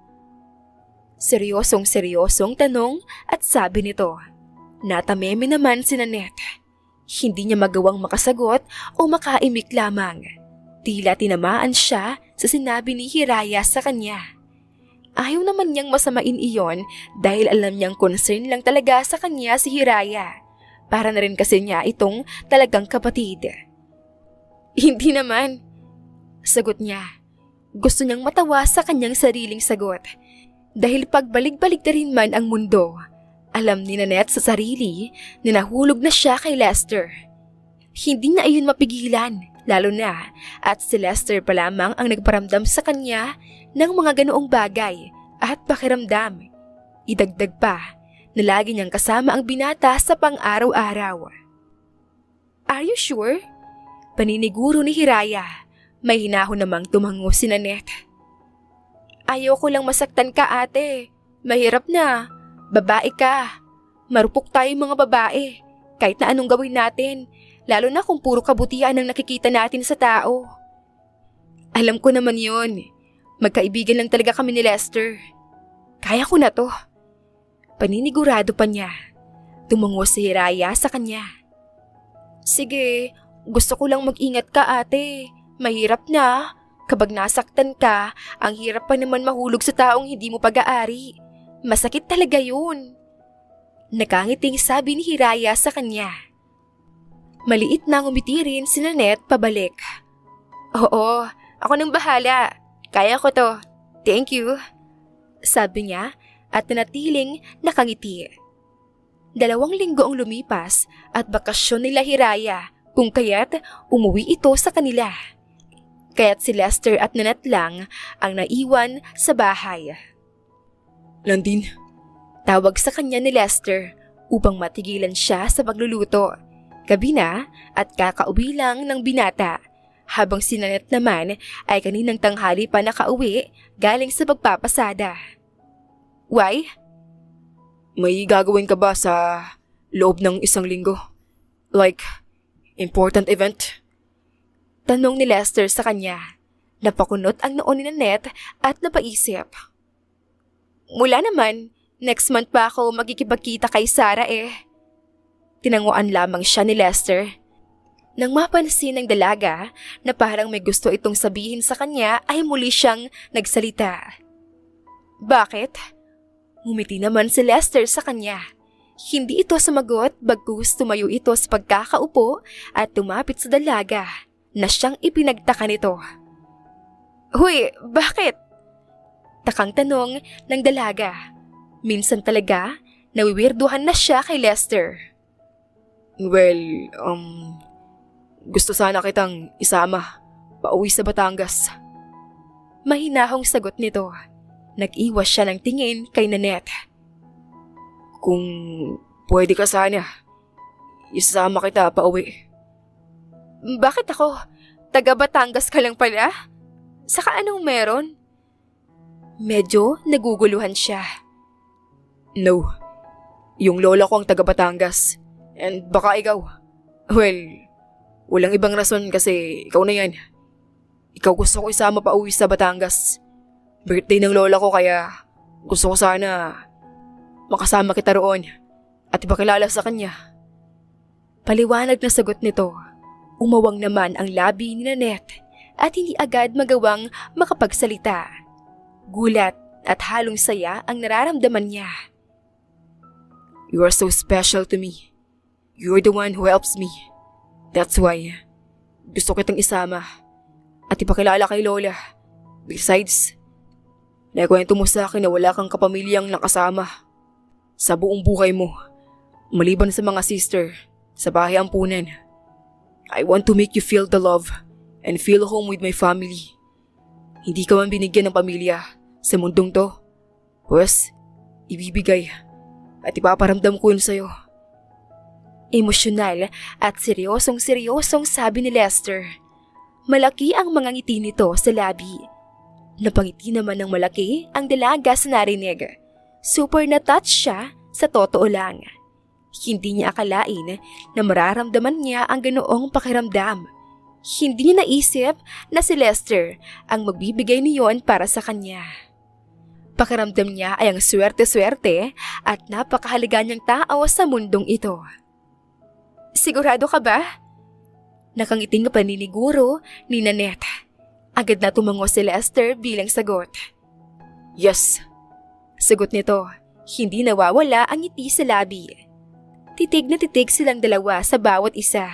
Seryosong tanong at sabi nito. Natameme naman si Nanette. Hindi niya magawang makasagot o makaimik lamang. Tila tinamaan siya sa sinabi ni Hiraya sa kanya. Ayaw naman niyang masamain iyon dahil alam niyang concern lang talaga sa kanya si Hiraya. Para na rin kasi niya itong talagang kapatid. Hindi naman, sagot niya. Gusto niyang matawa sa kanyang sariling sagot. Dahil pagbalik-balik na rin man ang mundo, alam ni Nanette sa sarili na nahulog na siya kay Lester. Hindi na iyon mapigilan, lalo na at si Lester pa lamang ang nagparamdam sa kanya ng mga ganoong bagay at pakiramdam. Idagdag pa na lagi niyang kasama ang binata sa pang-araw-araw. Are you sure? Paniniguro ni Hiraya. May hinahon namang tumango si Nanette. Ayoko lang masaktan ka, ate. Mahirap na. Babae ka. Marupok tayong mga babae. Kahit na anong gawin natin. Lalo na kung puro kabutihan ang nakikita natin sa tao. Alam ko naman yon. Magkaibigan lang talaga kami ni Lester. Kaya ko na to. Paninigurado pa niya. Tumango si Hiraya sa kanya. Sige, gusto ko lang mag-ingat ka, ate. Mahirap na. Kapag nasaktan ka, ang hirap pa naman mahulog sa taong hindi mo pag-aari. Masakit talaga yun. Nakangiting sabi ni Hiraya sa kanya. Maliit na ngumiti rin si Nanette pabalik. Oo, ako nang bahala. Kaya ko to. Thank you. Sabi niya at nanatiling nakangiti. 2 linggo ang lumipas at bakasyon nila Hiraya kung kaya't umuwi ito sa kanila. Kaya't si Lester at Nanette lang ang naiwan sa bahay. Landin? Tawag sa kanya ni Lester upang matigilan siya sa pagluluto. Gabi na at kakauwi lang ng binata, habang si Nanette naman ay kaninang tanghali pa nakauwi galing sa pagpapasada. Why? May gagawin ka ba sa loob ng 1 linggo? Like, important event? Tanong ni Lester sa kanya. Napakunot ang noo ni Nanette at napaisip. Mula naman, next month pa ako magkikipagkita kay Sarah eh. Tinanguan lamang siya ni Lester. Nang mapansin ng dalaga na parang may gusto itong sabihin sa kanya ay muli siyang nagsalita. Bakit? Ngumiti naman si Lester sa kanya. Hindi ito sumagot bagkus tumayo ito sa pagkakaupo at tumapit sa dalaga na siyang ipinagtaka nito. Huy, bakit? Takang tanong ng dalaga. Minsan talaga, nawiwirduhan na siya kay Lester. Well, gusto sana kitang isama pauwi sa Batangas. Mahinahong sagot nito. Nag-iwas siya ng tingin kay Nanette. Kung pwede ka sana, isama kita pauwi. Bakit ako? Taga Batangas ka lang pala? Saka anong meron? Medyo naguguluhan siya. No, yung lola ko ang taga Batangas. And baka ikaw. Well, walang ibang rason kasi ikaw na yan. Ikaw gusto ko isama pauwi sa Batangas. Birthday ng lola ko kaya Gusto ko sana makasama kita roon at ipakilala sa kanya. Paliwanag na sagot nito. Umawang naman ang labi ni Nanette at hindi agad magawang makapagsalita. Gulat at halong saya ang nararamdaman niya. You are so special to me. You're the one who helps me. That's why gusto kitang isama at ipakilala kay Lola. Besides, naikwento mo sa akin na wala kang kapamilyang nakasama sa buong buhay mo, maliban sa mga sister sa bahay ampunan. I want to make you feel the love and feel home with my family. Hindi ka man binigyan ng pamilya sa mundong to. Pues, ibibigay at ipaparamdam ko yun sa'yo. Emosyonal at seryosong sabi ni Lester. Malaki ang mga ngiti nito sa labi. Napangiti naman ng malaki ang dalaga sa narinig. Super na-touch siya sa totoo lang. Hindi niya akalain na mararamdaman niya ang ganoong pakiramdam. Hindi niya naisip na si Lester ang magbibigay niyon para sa kanya. Pakiramdam niya ay ang swerte-swerte at napakahalaga niyang tao sa mundong ito. Sigurado ka ba? Nakangiting na paniniguro ni Nanette. Agad na tumango si Lester bilang sagot. Yes. Sagot nito, hindi nawawala ang ngiti sa labi. Titig na titig silang dalawa sa bawat isa.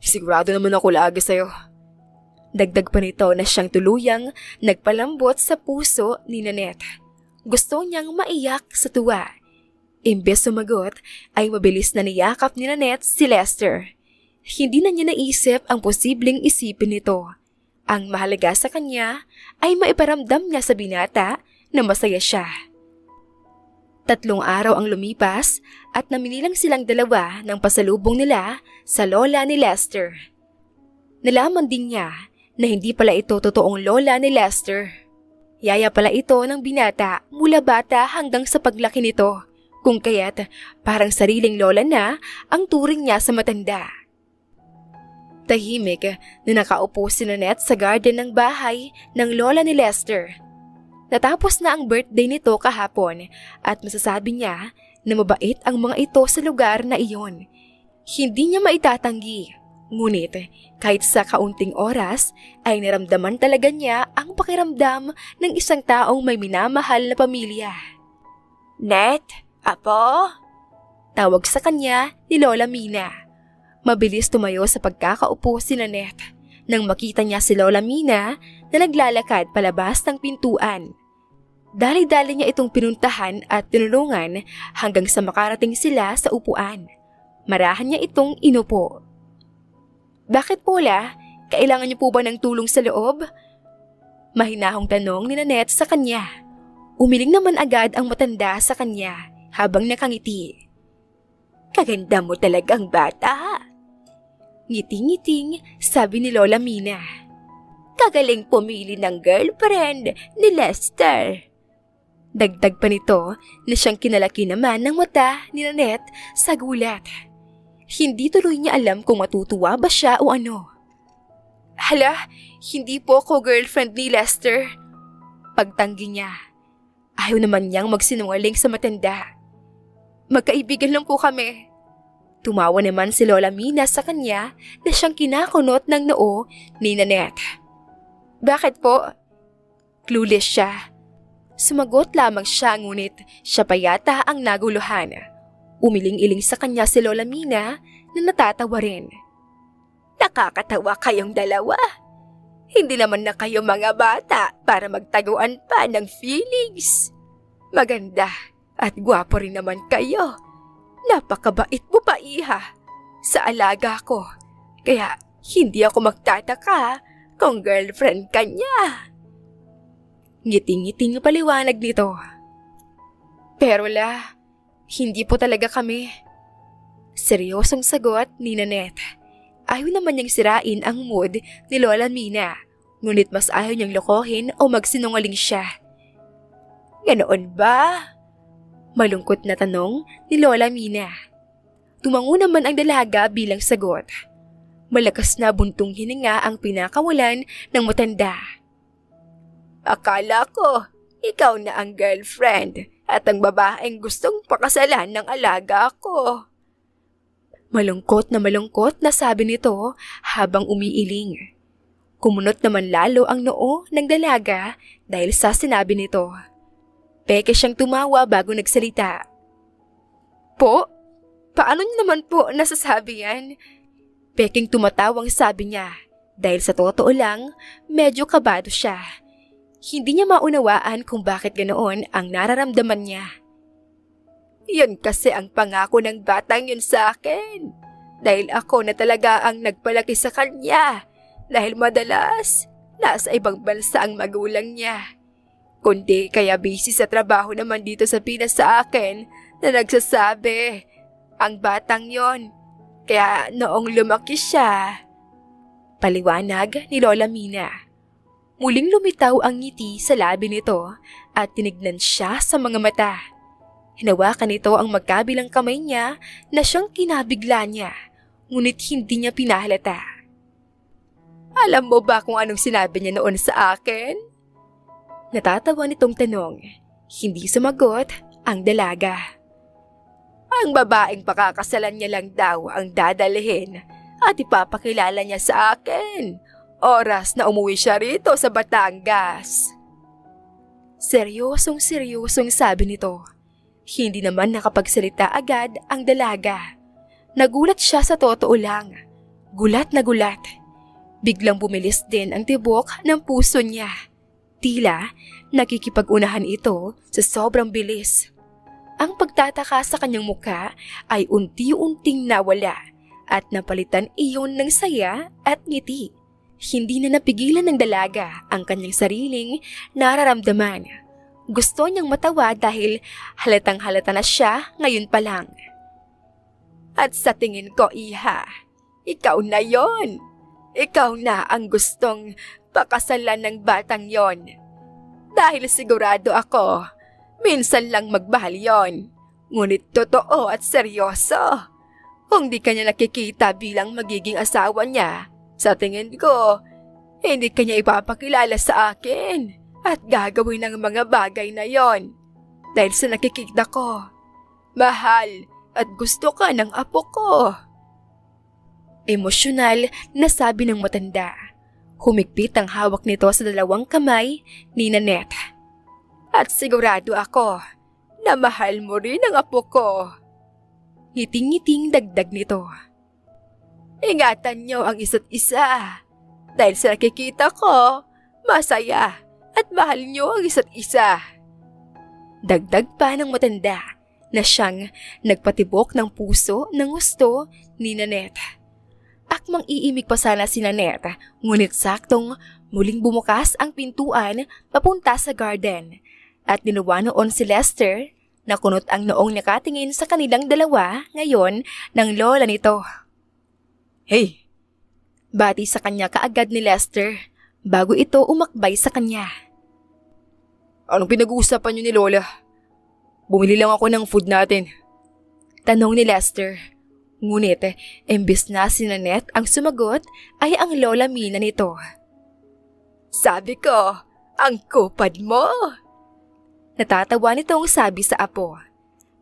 Sigurado naman ako lagi sa'yo. Dagdag pa nito na siyang tuluyang nagpalambot sa puso ni Nanette. Gusto niyang maiyak sa tuwa. Imbes sumagot ay mabilis na niyakap ni Nanette si Lester. Hindi na niya naisip ang posibleng isipin nito. Ang mahalaga sa kanya ay maiparamdam niya sa binata na masaya siya. 3 araw ang lumipas at namili lang silang dalawa ng pasalubong nila sa lola ni Lester. Nalaman din niya na hindi pala ito totoong lola ni Lester. Yaya pala ito ng binata mula bata hanggang sa paglaki nito, kung kaya't parang sariling lola na ang turing niya sa matanda. Tahimik na nakaupo si Nanette sa garden ng bahay ng lola ni Lester. Natapos na ang birthday nito kahapon at masasabi niya na mabait ang mga ito sa lugar na iyon. Hindi niya maitatanggi, ngunit kahit sa kaunting oras ay naramdaman talaga niya ang pakiramdam ng isang taong may minamahal na pamilya. Net, apo? Tawag sa kanya ni Lola Mina. Mabilis tumayo sa pagkakaupo si Nanette nang makita niya si Lola Mina na naglalakad palabas ng pintuan. Dali-dali niya itong pinuntahan at tinulungan hanggang sa makarating sila sa upuan. Marahan niya itong inupo. Bakit po la? Kailangan niyo po ba ng tulong sa loob? Mahinahong tanong ni Nanette sa kanya. Umiling naman agad ang matanda sa kanya habang nakangiti. Kaganda mo talagang bata. Ngiti-ngiting sabi ni Lola Mina. Kagaling pumili ng girlfriend ni Lester. Dagdag pa nito na siyang kinalaki naman ng mata ni Nanette sa gulat. Hindi tuloy niya alam kung matutuwa ba siya o ano. Hala, hindi po ako girlfriend ni Lester. Pagtanggi niya. Ayaw naman niyang magsinungaling sa matanda. Magkaibigan lang po kami. Tumawa naman si Lola Mina sa kanya na siyang kinakunot ng noo ni Nanette. Bakit po? Clueless siya. Sumagot lamang siya ngunit siya pa yata ang naguluhan. Umiling-iling sa kanya si Lola Mina na natatawa rin. Nakakatawa kayong dalawa. Hindi naman na kayo mga bata para magtaguan pa ng feelings. Maganda at gwapo rin naman kayo. Napakabait mo pa, iha, sa alaga ko. Kaya hindi ako magtataka kung girlfriend ka niya. Ngiting-ngiting paliwanag nito. Pero la, hindi po talaga kami. Seryosong sagot ni Nanette. Ayaw naman niyang sirain ang mood ni Lola Mina, ngunit mas ayaw niyang lokohin o magsinungaling siya. Ganoon ba? Malungkot na tanong ni Lola Mina. Tumango naman ang dalaga bilang sagot. Malakas na buntong hininga ang pinakawalan ng matanda. Akala ko, Ikaw na ang girlfriend at ang babaeng gustong pakasalan ng alaga ko. Malungkot na sabi nito habang umiiling. Kumunot naman lalo ang noo ng dalaga dahil sa sinabi nito. Peke siyang tumawa bago nagsalita. Po? Paano niyo naman po nasasabi yan? Peking tumatawang sabi niya dahil sa totoo lang, medyo kabado siya. Hindi niya maunawaan kung bakit ganoon ang nararamdaman niya. Yun kasi ang pangako ng batang yun sa akin. Dahil ako na talaga ang nagpalaki sa kanya. Dahil madalas, nasa ibang bansa ang magulang niya. Kundi kaya busy sa trabaho naman dito sa Pinas sa akin na nagsasabi, ang batang yon. Kaya noong lumaki siya. Paliwanag ni Lola Mina. Muling lumitaw ang ngiti sa labi nito at tinignan siya sa mga mata. Hinawakan nito ang magkabilang kamay niya na siyang kinabigla niya, ngunit hindi niya pinahalata. Alam mo ba kung anong sinabi niya noon sa akin? Natatawa nitong tanong. Hindi sumagot ang dalaga. Ang babaeng pakakasalan niya lang daw ang dadalhin at ipapakilala niya sa akin. Oras na umuwi siya rito sa Batangas. Seryosong sabi nito. Hindi naman nakapagsalita agad ang dalaga. Nagulat siya sa totoo lang. Gulat na gulat. Biglang bumilis din ang tibok ng puso niya. Tila nakikipag-unahan ito sa sobrang bilis. Ang pagtataka sa kanyang muka ay unti-unting nawala at napalitan iyon ng saya at ngiti. Hindi na napigilan ng dalaga ang kanyang sariling nararamdaman. Gusto niyang matawa dahil halatang halata na siya ngayon pa lang. At sa tingin ko, Iha, ikaw na yon. Ikaw na ang gustong pakasalan ng batang yon. Dahil sigurado ako, minsan lang magmahal yon. Ngunit totoo at seryoso. Kung di ka niya nakikita bilang magiging asawa niya, sa tingin ko, hindi ka niya ipapakilala sa akin at gagawin ng mga bagay na yon. Dahil sa nakikita ko, mahal at gusto ka ng apo ko. Emosyonal na sabi ng matanda. Humigpit ang hawak nito sa dalawang kamay ni Nanette. At sigurado ako na mahal mo rin ang apo ko. Ngiting-ngiting dagdag nito. Ingatan niyo ang isa't isa. Dahil sa nakikita ko, masaya at mahal niyo ang isa't isa. Dagdag pa ng matanda na siyang nagpatibok ng puso ng gusto ni Nanette. Akmang iimik pa sana si Nanette, ngunit saktong muling bumukas ang pintuan papunta sa garden at ninuwa noon si Lester na kunot ang noong nakatingin sa kanilang dalawa ngayon ng lola nito. Hey! Bati sa kanya kaagad ni Lester bago ito umakbay sa kanya. Anong pinag-uusapan niyo ni Lola? Bumili lang ako ng food natin. Tanong ni Lester. Ngunit, imbis na si Nanette ang sumagot, ay ang Lola Mina nito. Sabi ko, ang kupad mo! Natatawa nitong sabi sa apo.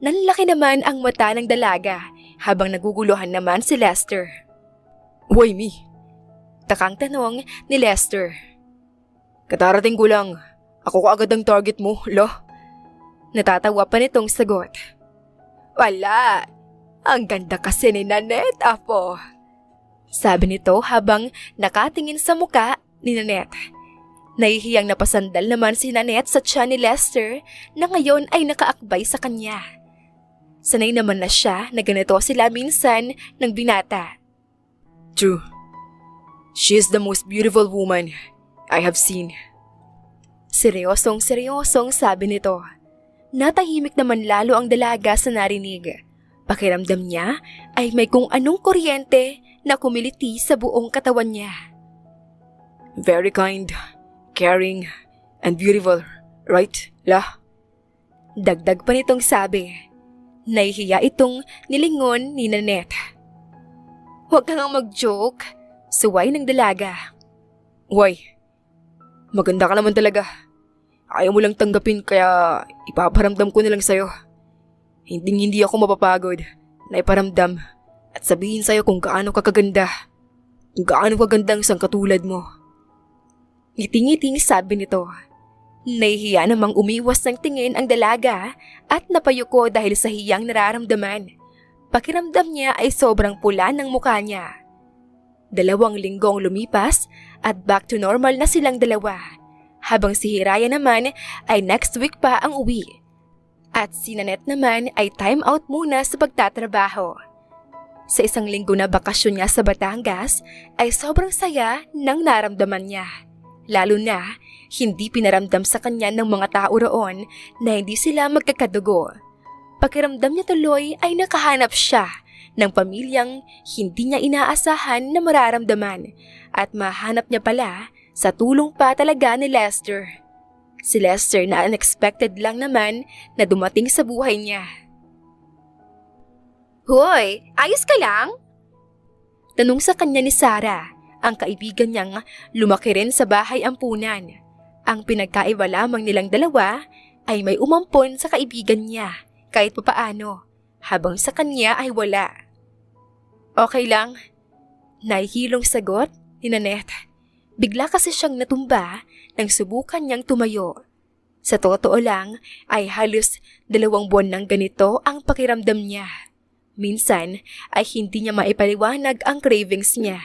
Nanlaki naman ang mata ng dalaga habang naguguluhan naman si Lester. Why me? Takang tanong ni Lester. Katarating ko lang. Ako kaagad ang target mo, lo? Natatawa pa nitong sagot. Wala. Ang ganda kasi ni Nanette, apo. Sabi nito habang nakatingin sa muka ni Nanette. Nahihiyang napasandal naman si Nanette sa tiyan ni Lester na ngayon ay nakaakbay sa kanya. Sanay naman na siya na ganito sila minsan ng binata. True. She is the most beautiful woman I have seen. Seryosong sabi nito. Natahimik naman lalo ang dalaga sa narinig. Pakiramdam niya ay may kung anong kuryente na kumiliti sa buong katawan niya. Very kind, caring, and beautiful, right, La? Dagdag pa nitong sabi. Nahihiya itong nilingon ni Nanette. Huwag kang mag-joke, suway ng dalaga. Why? Maganda ka naman talaga. Ayaw mo lang tanggapin kaya ipaparamdam ko na lang sa'yo. Hindi ako mapapagod na iparamdam at sabihin sa'yo kung gaano ka kaganda. Kung gaano kaganda ang isang katulad mo. Ngiting-ngiting sabi nito. Nahihiya namang umiwas ng tingin ang dalaga at napayuko dahil sa hiyang nararamdaman. Pakiramdam niya ay sobrang pula ng mukha niya. 2 linggo ang lumipas at back to normal na silang dalawa. Habang si Hiraya naman ay next week pa ang uwi. At si Nanette naman ay time out muna sa pagtatrabaho. Sa 1 linggo na bakasyon niya sa Batangas ay sobrang saya ng naramdaman niya. Lalo na hindi pinaramdam sa kanya ng mga tao roon na hindi sila magkakadugo. Pakiramdam niya tuloy ay nakahanap siya ng pamilyang hindi niya inaasahan na mararamdaman at mahanap niya pala sa tulong pa talaga ni Lester. Si Lester na unexpected lang naman na dumating sa buhay niya. Hoy, ayos ka lang? Tanong sa kanya ni Sarah, ang kaibigan niyang lumaki rin sa bahay ampunan. Ang pinagkaiba lamang nilang dalawa ay may umampon sa kaibigan niya kahit papaano, habang sa kanya ay wala. Okay lang, nahihilong sagot ni Nanette. Bigla kasi siyang natumba nang subukan niyang tumayo. Sa totoo lang ay halos 2 buwan ng ganito ang pakiramdam niya. Minsan ay hindi niya maipaliwanag ang cravings niya.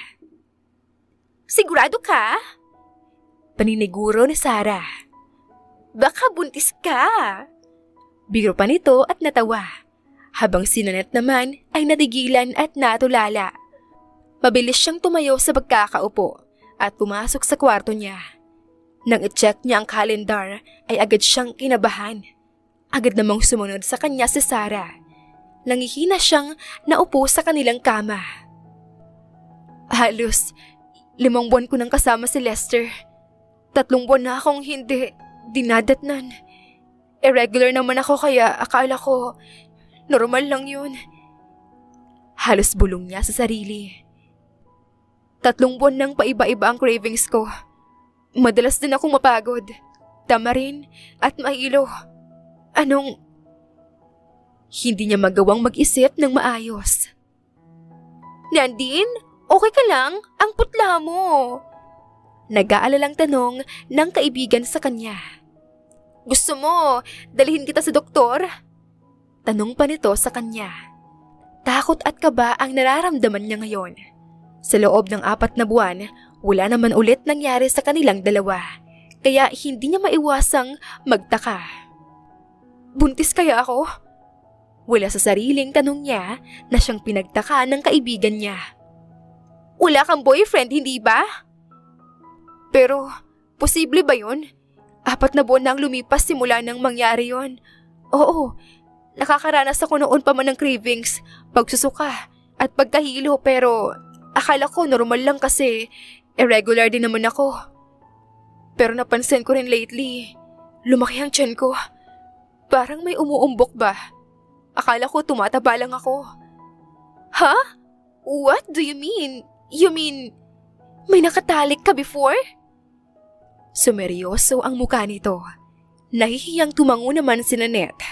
Sigurado ka? Paniniguro ni Sarah. Baka buntis ka. Biro pa nito at natawa. Habang si Nanette naman ay natigilan at natulala. Mabilis siyang tumayo sa pagkakaupo at pumasok sa kwarto niya. Nang i-check niya ang calendar ay agad siyang kinabahan. Agad namang sumunod sa kanya si Sarah. Nangihina siyang naupo sa kanilang kama. Halos 5 buwan ko nang kasama si Lester. 3 buwan na akong hindi dinadatnan. Irregular naman ako kaya akala ko normal lang yun. Halos bulong niya sa sarili. 3 buwan nang paiba-iba ang cravings ko. Madalas din akong mapagod, tamarin at mahilo. Anong... Hindi niya magawang mag-isip ng maayos. Nandine, okay ka lang? Ang putla mo. Nag-aalalang tanong ng kaibigan sa kanya. Gusto mo, dalhin kita sa doktor? Tanong pa nito sa kanya. Takot at kaba ang nararamdaman niya ngayon. Sa loob ng 4 na buwan, wala naman ulit nangyari sa kanilang dalawa. Kaya hindi niya maiwasang magtaka. Buntis kaya ako? Wala sa sariling tanong niya na siyang pinagtaka ng kaibigan niya. Wala kang boyfriend, hindi ba? Pero, posible ba yun? 4 na buwan na ang lumipas simula nang mangyari yon. Oo, nakakaranas ako noon pa man ng cravings, pagsusuka at pagkahilo pero akala ko normal lang kasi irregular din naman ako. Pero napansin ko rin lately, lumaki ang tiyan ko. Parang may umuumbok ba? Akala ko tumataba lang ako. Ha? What do you mean? You mean, may nakatalik ka before? Sumeryoso ang mukha nito. Nahihiyang tumango naman si Nanette.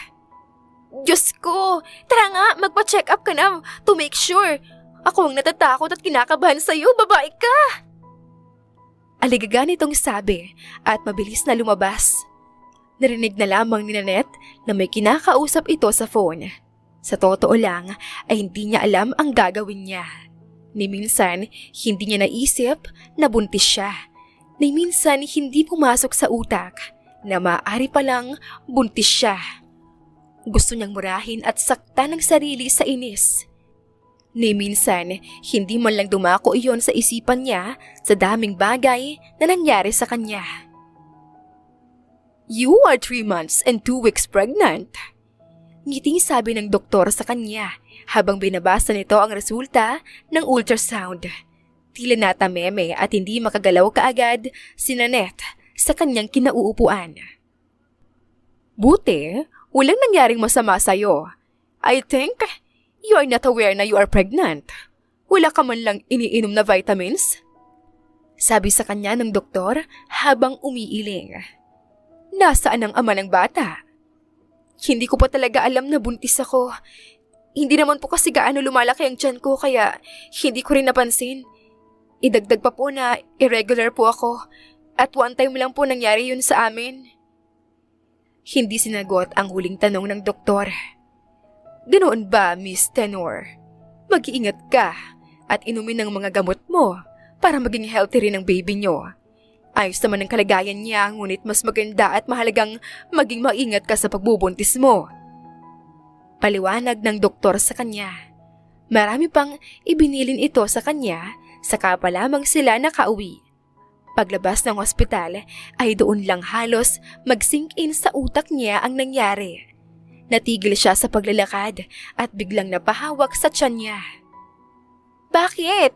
Diyos ko! Tara nga, magpa-check up ka na to make sure. Ako ang natatakot at kinakabahan sa'yo, babae ka! Aligaga nitong sabi at mabilis na lumabas. Narinig na lamang ni Nanette na may kinakausap ito sa phone. Sa totoo lang ay hindi niya alam ang gagawin niya. Ni minsan, hindi niya naisip na buntis siya. Ni minsan, hindi pumasok sa utak na maaari palang buntis siya. Gusto niyang murahin at saktan ng sarili sa inis. Ni minsan, hindi man lang dumako iyon sa isipan niya sa daming bagay na nangyari sa kanya. You are 3 months and 2 weeks pregnant. Ngiting sabi ng doktor sa kanya habang binabasa nito ang resulta ng ultrasound. Tila natameme at hindi makagalaw kaagad si Nanette sa kanyang kinauupuan. Buti, walang nangyaring masama sa'yo. I think you are not aware na you are pregnant. Wala ka man lang iniinom na vitamins? Sabi sa kanya ng doktor habang umiiling. nasaan ang ama ng bata? Hindi ko pa talaga alam na buntis ako. Hindi naman po kasi gaano lumalaki ang tiyan ko kaya hindi ko rin napansin. Idagdag pa po na irregular po ako at one time lang po nangyari yun sa amin. Hindi sinagot ang huling tanong ng doktor. Ganoon ba, Miss Tenor? Mag-iingat ka at inumin ng mga gamot mo para maging healthy rin ang baby nyo. Ayos naman ang kalagayan niya, ngunit mas maganda at mahalagang maging maingat ka sa pagbubuntis mo. Paliwanag ng doktor sa kanya. Marami pang ibinilin ito sa kanya, saka pa lamang sila nakauwi. Paglabas ng ospital ay doon lang halos mag-sink in sa utak niya ang nangyari. Natigil siya sa paglalakad at biglang napahawak sa tiyan niya. Bakit?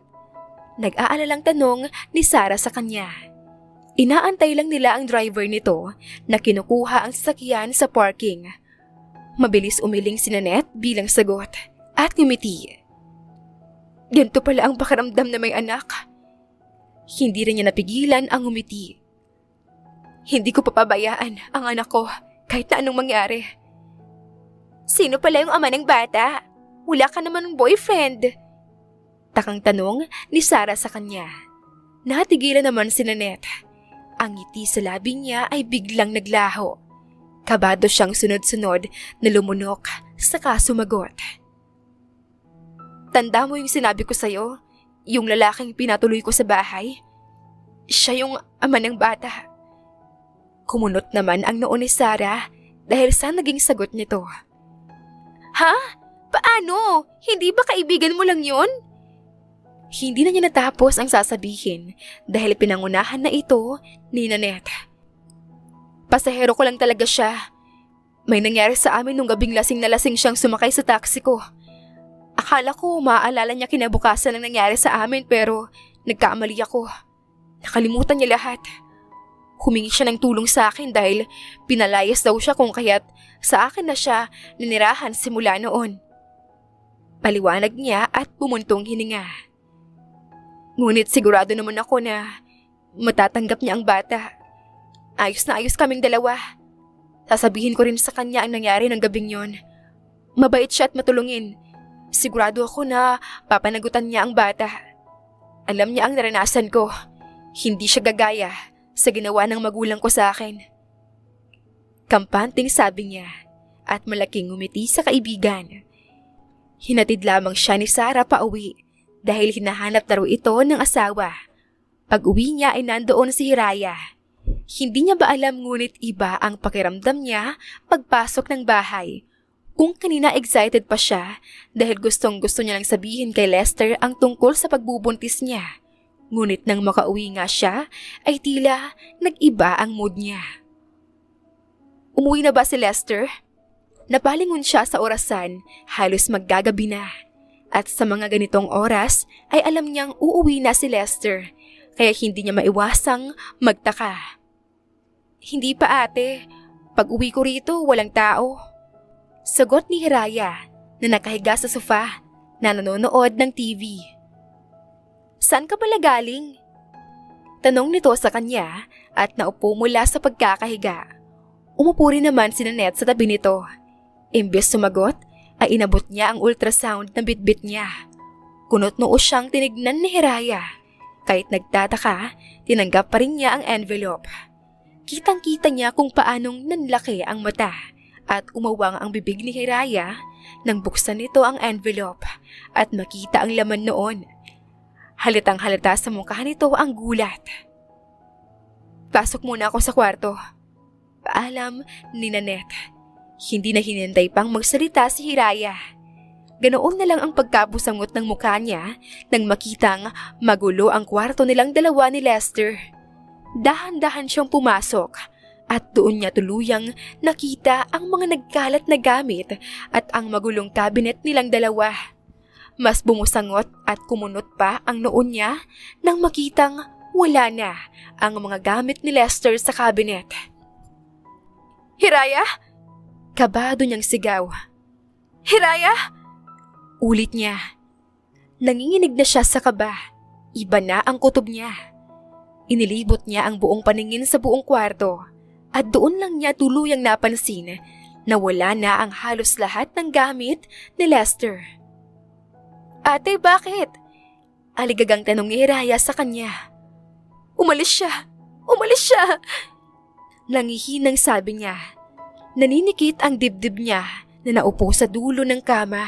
Nag-aalalang tanong ni Sarah sa kanya. Inaantay lang nila ang driver nito na kinukuha ang sasakyan sa parking. Mabilis umiling si Nanette bilang sagot at ngumiti. Ganito pala ang pakiramdam na may anak. Hindi rin niya napigilan ang ngumiti. Hindi ko papabayaan ang anak ko kahit na anong mangyari. Sino pala yung ama ng bata? Wala ka naman ng boyfriend. Takang tanong ni Sarah sa kanya. Natigilan naman si Nanette. Ang ngiti sa labi niya ay biglang naglaho. Kabado siyang sunod-sunod na lumunok saka sumagot. Tanda mo yung sinabi ko sa'yo? Yung lalaking pinatuloy ko sa bahay? Siya yung ama ng bata. Kumunot naman ang noo ni Sarah dahil sa naging sagot nito. Ha? Paano? Hindi ba kaibigan mo lang yun? Hindi na niya natapos ang sasabihin dahil pinangunahan na ito ni Nanette. Pasahero ko lang talaga siya. May nangyari sa amin nung gabing lasing na lasing siyang sumakay sa taxi ko. Akala ko maaalala niya kinabukasan ang nangyari sa amin pero nagkamali ako. Nakalimutan niya lahat. Humingi siya ng tulong sa akin dahil pinalayas daw siya kung kaya't sa akin na siya ninirahan simula noon. Paliwanag niya at bumuntong hininga. Ngunit sigurado naman ako na matatanggap niya ang bata. Ayos na ayos kaming dalawa. Sasabihin ko rin sa kanya ang nangyari ng gabing yon. Mabait siya at matulungin. Sigurado ako na papanagutan niya ang bata. Alam niya ang naranasan ko. Hindi siya gagaya sa ginawa ng magulang ko sa akin. Kampanting sabi niya at malaking ngumiti sa kaibigan. Hinatid lamang siya ni Sarah pauwi dahil hinahanap na raw ito ng asawa. Pag-uwi niya ay nandoon si Hiraya. Hindi niya ba alam ngunit iba ang pakiramdam niya pagpasok ng bahay. Kung kanina excited pa siya dahil gustong-gusto niya lang sabihin kay Lester ang tungkol sa pagbubuntis niya. Ngunit nang makauwi nga siya ay tila nag-iba ang mood niya. Umuwi na ba si Lester? Napalingon siya sa orasan, halos maggagabi na. At sa mga ganitong oras ay alam niyang uuwi na si Lester, kaya hindi niya maiwasang magtaka. Hindi pa ate, pag-uwi ko rito walang tao. Sagot ni Hiraya na nakahiga sa sofa na nanonood ng TV. Saan ka pala galing? Tanong nito sa kanya at naupo mula sa pagkakahiga. Umupo rin naman si Nanette sa tabi nito. Imbes sumagot, ay inabot niya ang ultrasound na bitbit niya. Kunot noo siyang tinignan ni Hiraya. Kahit nagtataka, tinanggap pa rin niya ang envelope. Kitang-kita niya kung paanong nanlaki ang mata at umawang ang bibig ni Hiraya nang buksan nito ang envelope at makita ang laman noon. Halatang halata sa mukha nito ang gulat. Pasok muna ako sa kwarto. Paalam ni Nanette. Hindi na hinintay pang magsalita si Hiraya. Ganoon na lang ang pagkabusangot ng mukha niya nang makitang magulo ang kwarto nilang dalawa ni Lester. Dahan-dahan siyang pumasok at doon niya tuluyang nakita ang mga nagkalat na gamit at ang magulong cabinet nilang dalawa. Mas bumusangot at kumunot pa ang noon niya nang makitang wala na ang mga gamit ni Lester sa cabinet. Hiraya! Kabado niyang sigaw. Hiraya! Ulit niya. Nanginginig na siya sa kaba. Iba na ang kutob niya. Inilibot niya ang buong paningin sa buong kwarto. At doon lang niya tuluyang napansin na wala na ang halos lahat ng gamit ni Lester. Ate, bakit? Aligagang tanong ni Hiraya sa kanya. Umalis siya! Umalis siya! Nangihinang sabi niya. Naninikit ang dibdib niya na naupo sa dulo ng kama.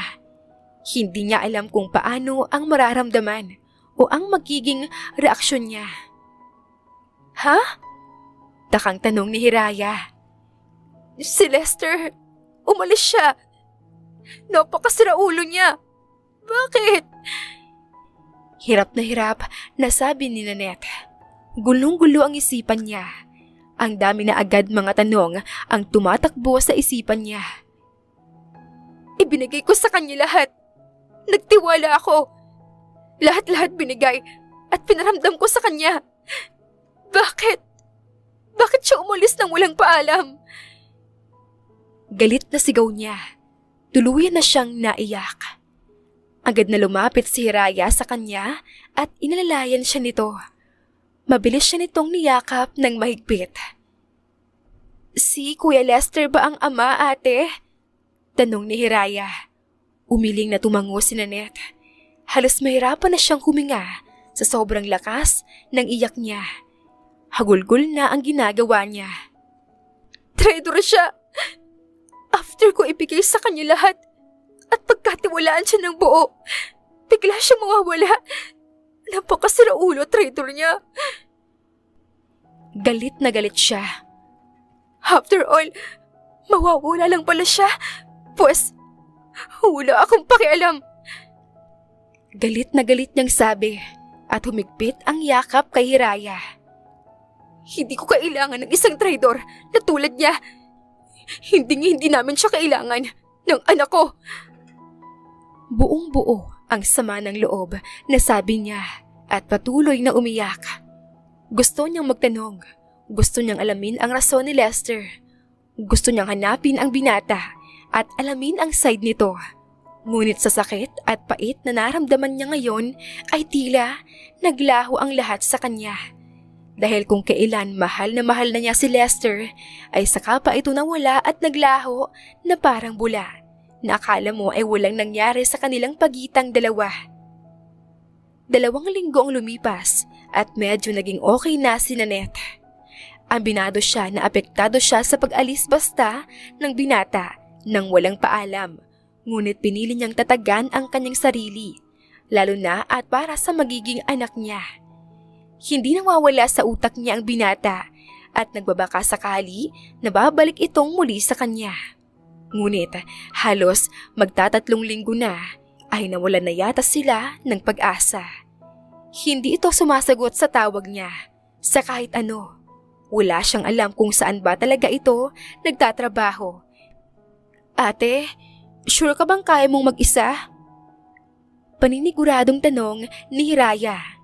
Hindi niya alam kung paano ang mararamdaman o ang magiging reaksyon niya. Ha? Takang tanong ni Hiraya. Si Lester, umalis siya. Napakasira ulo niya. Bakit? Hirap na sabi ni Nanette. Gulong-gulo ang isipan niya. Ang dami na agad mga tanong ang tumatakbo sa isipan niya. Ibinigay ko sa kanya lahat. Nagtiwala ako. Lahat-lahat binigay at pinaramdam ko sa kanya. Bakit? Bakit siya umalis nang walang paalam? Galit na sigaw niya. Tuluyan na siyang naiyak. Agad na lumapit si Hiraya sa kanya at inalalayan siya nito. Mabilis siya nitong niyakap ng mahigpit. Si Kuya Lester ba ang ama, ate? Tanong ni Hiraya. Umiling na tumango si Nanette. Halos mahirapan na siyang huminga sa sobrang lakas ng iyak niya. Hagulgol na ang ginagawa niya. Traitor siya! After ko ibigay sa kanya lahat at pagkatiwalaan siya ng buo, bigla siya mawawala. Napakasira ulo, traitor niya. Galit na galit siya. After all, mawawala lang pala siya. Pues, wala akong pakialam. Galit na galit niyang sabi at humigpit ang yakap kay Hiraya. Hindi ko kailangan ng isang traidor na tulad niya. Hindi namin siya kailangan ng anak ko. Buong-buo ang sama ng loob na sabi niya at patuloy na umiyak. Gusto niyang magtanong. Gusto niyang alamin ang rason ni Lester. Gusto niyang hanapin ang binata at alamin ang side nito. Ngunit sa sakit at pait na naramdaman niya ngayon ay tila naglaho ang lahat sa kanya. Dahil kung kailan mahal na niya si Lester, ay saka pa ito nawala at naglaho na parang bula, na akala mo ay walang nangyari sa kanilang pagitang dalawa. 2 linggo ang lumipas at medyo naging okay na si Nanette. Ambinado siya na apektado siya sa pag-alis basta ng binata nang walang paalam, ngunit pinili niyang tatagan ang kanyang sarili, lalo na at para sa magiging anak niya. Hindi nawawala sa utak niya ang binata at nagbabaka sakali na babalik itong muli sa kanya. Ngunit halos magtatatlong linggo na ay nawalan na yata sila ng pag-asa. Hindi ito sumasagot sa tawag niya sa kahit ano. Wala siyang alam kung saan ba talaga ito nagtatrabaho. Ate, sure ka bang kaya mong mag-isa? Paniniguradong tanong ni Hiraya.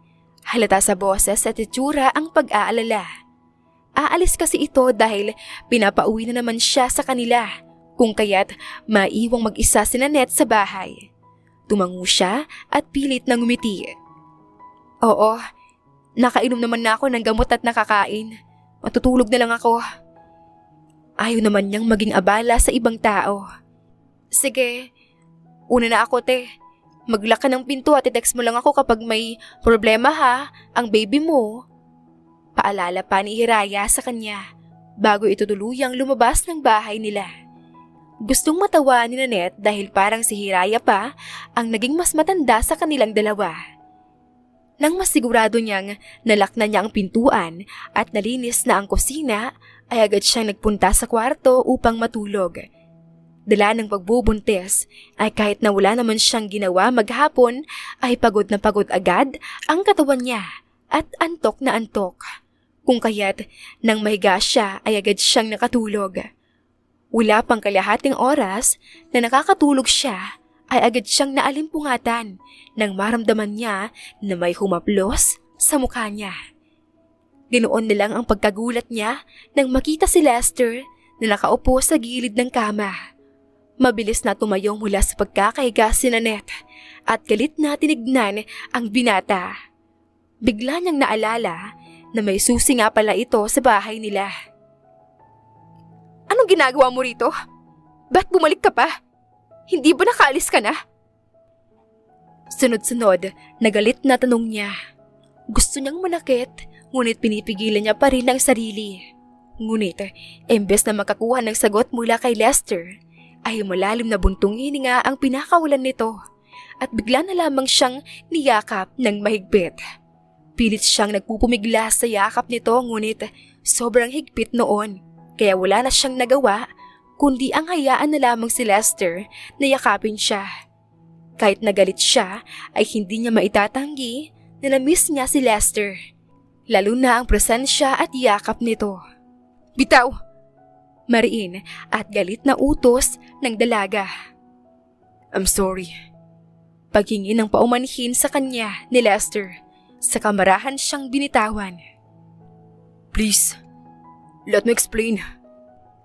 Halata sa boses at itsura ang pag-aalala. Aalis kasi ito dahil pinapauwi na naman siya sa kanila, kung kaya't maiwang mag-isa si Nanette sa bahay. Tumango siya at pilit na ngumiti. Oo, nakainom naman na ako ng gamot at nakakain. Matutulog na lang ako. Ayaw naman niyang maging abala sa ibang tao. Sige, una na ako, te. Mag-lock ka ng pinto at i-text mo lang ako kapag may problema ha, ang baby mo. Paalala pa ni Hiraya sa kanya bago ito tuluyang lumabas ng bahay nila. Gustong matawa ni Nanette dahil parang si Hiraya pa ang naging mas matanda sa kanilang dalawa. Nang masigurado niyang nalock na niya ang pintuan at nalinis na ang kusina, ay agad siyang nagpunta sa kwarto upang matulog. Dala ng pagbubuntis ay kahit na wala naman siyang ginawa maghapon ay pagod na pagod agad ang katawan niya at antok na antok. Kung kaya't nang mahiga siya ay agad siyang nakatulog. Wala pang kalahating oras na nakakatulog siya ay agad siyang naalimpungatan nang maramdaman niya na may humaplos sa mukha niya. Ginoon na lang ang pagkagulat niya nang makita si Lester na nakaupo sa gilid ng kama. Mabilis na tumayo mula sa pagkakahiga si Nanette at galit na tinignan ang binata. Bigla niyang naalala na may susi nga pala ito sa bahay nila. Anong ginagawa mo rito? Ba't bumalik ka pa? Hindi ba nakaalis ka na? Sunod-sunod, nagalit na tanong niya. Gusto niyang manakit, ngunit pinipigilan niya pa rin ang sarili. Ngunit, embes na makakuha ng sagot mula kay Lester, ay malalim na buntong hininga ang pinakawalan nito at bigla na lamang siyang niyakap ng mahigpit. Pilit siyang nagpupumigla sa yakap nito ngunit sobrang higpit noon kaya wala na siyang nagawa kundi ang hayaan na lamang si Lester na yakapin siya. Kahit nagalit siya ay hindi niya maitatanggi na na-miss niya si Lester, lalo na ang presensya at yakap nito. Bitaw! Mariin at galit na utos ng dalaga. I'm sorry. Paghingi ng paumanhin sa kanya ni Lester, sa kamarahan siyang binitawan. Please, let me explain.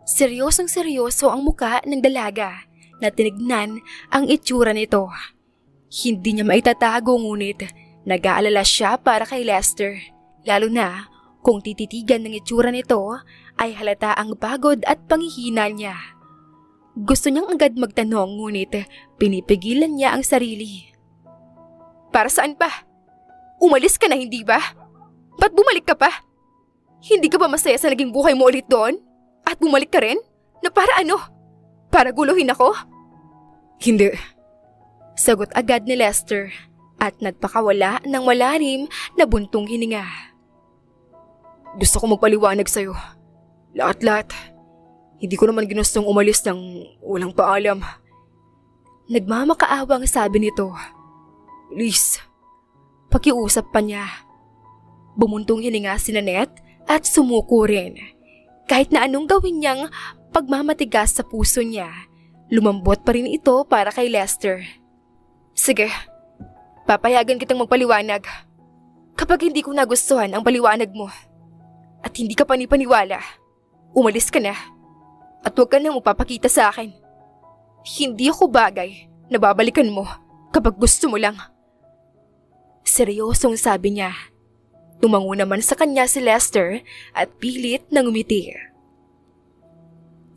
Seryosong seryoso ang muka ng dalaga na tinignan ang itsura nito. Hindi niya maitatago ngunit nag-aalala siya para kay Lester, lalo na kung tititigan ng itsura nito ay halata ang pagod at panghihina niya. Gusto niyang agad magtanong ngunit pinipigilan niya ang sarili. Para saan pa? Umalis ka na hindi ba? Ba't bumalik ka pa? Hindi ka ba masaya sa naging buhay mo ulit doon? At bumalik ka rin? Na para ano? Para guluhin ako? Hindi. Sagot agad ni Lester at nagpakawala ng malalim na buntong hininga. Gusto ko magpaliwanag sa'yo. Lahat-lahat. Hindi ko naman ginustong umalis ng walang paalam. Nagmamakaawang sabi nito. Please. Pakiusap pa niya. Bumuntong hininga si Nanette at sumuko rin. Kahit na anong gawin niyang pagmamatigas sa puso niya, lumambot pa rin ito para kay Lester. Sige, papayagan kitang magpaliwanag. Kapag hindi ko nagustuhan ang paliwanag mo at hindi ka panipaniwala, umalis ka na at huwag ka nang magpapakita sa akin. Hindi ako bagay na babalikan mo kapag gusto mo lang. Seryosong sabi niya. Tumango naman sa kanya si Lester at pilit na ngumiti.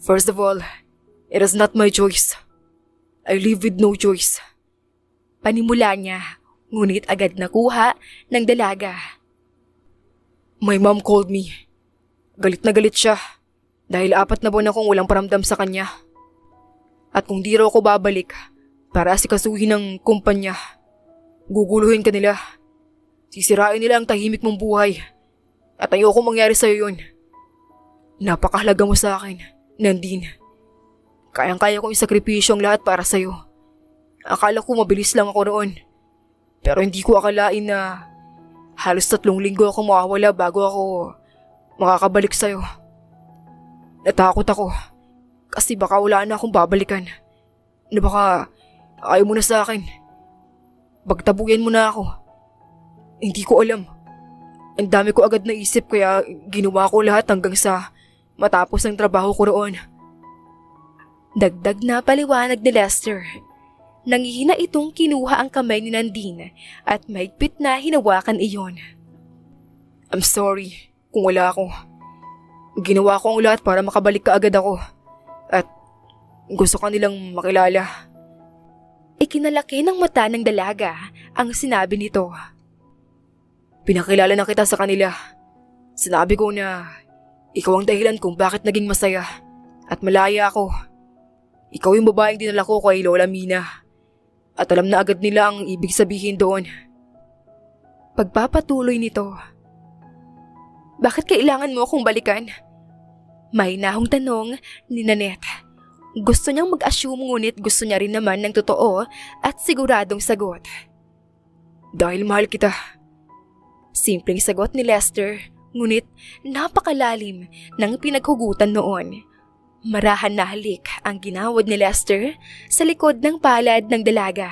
First of all, it is not my choice. I live with no choice. Panimula niya, ngunit agad nakuha ng dalaga. My mom called me. Galit na galit siya dahil 4 na buwan akong walang paramdam sa kanya. At kung di raw ako babalik para asikasuhin ng kumpanya, guguluhin ka nila. Sisirain nila ang tahimik mong buhay at ayoko mangyari sa'yo yun. Napakahalaga mo sa akin, Nandine. Kayang-kaya kong isakripisyo ang lahat para sa'yo. Akala ko mabilis lang ako noon. Pero hindi ko akalain na halos 3 linggo ako mawawala bago ako makakabalik sa'yo. Natakot ako kasi baka wala na akong babalikan. Na baka ayaw mo na sa akin. Pagtabuyan mo na ako. Hindi ko alam. Ang dami ko agad naisip kaya ginawa ko lahat hanggang sa matapos ang trabaho ko roon. Dagdag na paliwanag ni Lester. Nangihina itong kinuha ang kamay ni Nandine at mahigpit na hinawakan iyon. I'm sorry kung wala ako. Ginawa ko ang lahat para makabalik ka agad ako. At gusto ka nilang makilala. Ikinalaki ng mata ng dalaga ang sinabi nito. Pinakilala na kita sa kanila. Sinabi ko na ikaw ang dahilan kung bakit naging masaya at malaya ako. Ikaw yung babaeng dinala ko kay Lola Mina at alam na agad nila ang ibig sabihin doon. Pagpapatuloy nito. Bakit kailangan mo akong balikan? Mahinahong tanong ni Nanette. Gusto niyang mag-assume ngunit gusto niya rin naman ng totoo at siguradong sagot. Dahil mahal kita. Simpleng sagot ni Lester, ngunit napakalalim ng pinaghugutan noon. Marahan na halik ang ginawad ni Lester sa likod ng palad ng dalaga.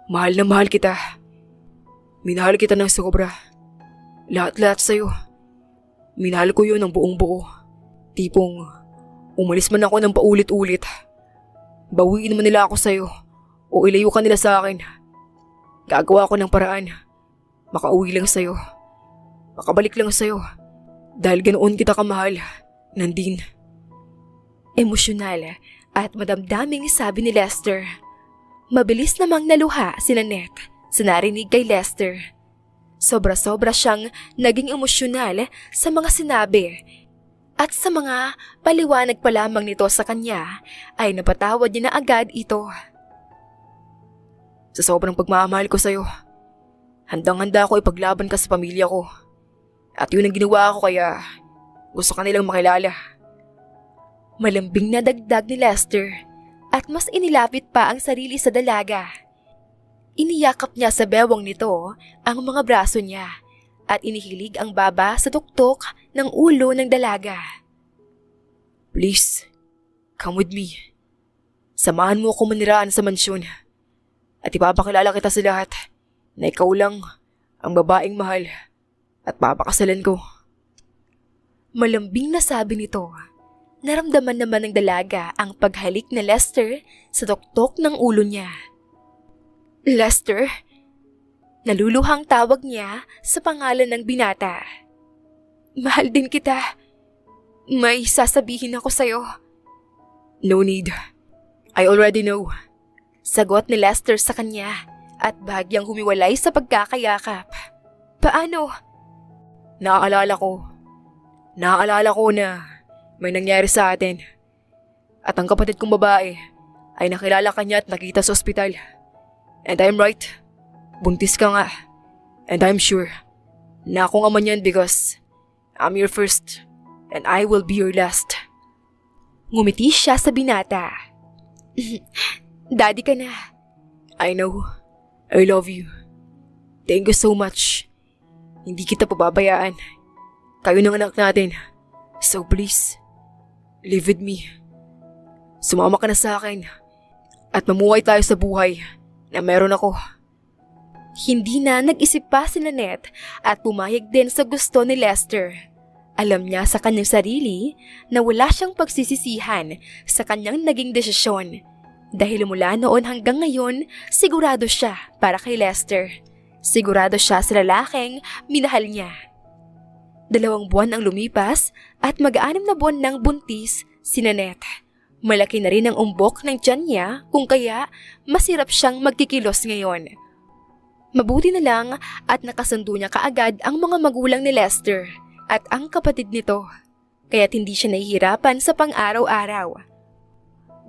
Mahal na mahal kita. Minahal kita ng sobra. Lahat-lahat sa'yo. Minahal ko yun ng buong buo. Tipong umalis man ako ng paulit-ulit. Bawiin mo nila ako sa'yo o ilayo ka nila sa akin. Gagawa ko ng paraan. Makauwi lang sa'yo. Makabalik lang sa'yo. Dahil ganoon kita kamahal, Nandine. Emosyonal at madamdaming sabi ni Lester. Mabilis namang naluha si Nanette sa narinig kay Lester. Sobra-sobra siyang naging emosyonal sa mga sinabi at sa mga paliwanag pa lamang nito sa kanya ay napatawad niya na agad ito. Sa sobrang pagmamahal ko sa'yo, handang-handa ako ipaglaban ka sa pamilya ko. At yun ang ginawa ko kaya gusto ka nilang makilala. Malambing na dagdag ni Lester at mas inilapit pa ang sarili sa dalaga. Iniyakap niya sa bewang nito ang mga braso niya at inihilig ang baba sa tuktok ng ulo ng dalaga. Please, come with me. Samahan mo ako maniraan sa mansyon. At ipapakilala kita sa lahat na ikaw lang ang babaeng mahal at papakasalan ko. Malambing na sabi nito. Naramdaman naman ng dalaga ang paghalik na Lester sa tuktok ng ulo niya. Lester? Naluluhang tawag niya sa pangalan ng binata. Mahal din kita. May sasabihin ako sa'yo. No need. I already know. Sagot ni Lester sa kanya at bahagyang humiwalay sa pagkakayakap. Paano? Naaalala ko na may nangyari sa atin. At ang kapatid kong babae ay nakilala ka niya at nakita sa ospital. And I'm right. Buntis ka nga. And I'm sure na ako nga man yan because I'm your first and I will be your last. Ngumiti siya sa binata. Daddy ka na. I know. I love you. Thank you so much. Hindi kita pababayaan. Kayo ng anak natin. So please, live with me. Sumama ka na sa akin. At mamuhay tayo sa buhay na meron ako. Hindi na nag-isip pa si Nanette at pumayag din sa gusto ni Lester. Alam niya sa kanyang sarili na wala siyang pagsisisihan sa kanyang naging desisyon. Dahil mula noon hanggang ngayon, sigurado siya para kay Lester. Sigurado siya sa lalaking minahal niya. 2 buwan ang lumipas at mag-6 na buwan ng buntis si Nanette. Malaki na rin ang umbok ng tiyan niya kung kaya masirap siyang magkikilos ngayon. Mabuti na lang at nakasundo niya kaagad ang mga magulang ni Lester at ang kapatid nito. Kaya't hindi siya nahihirapan sa pang-araw-araw.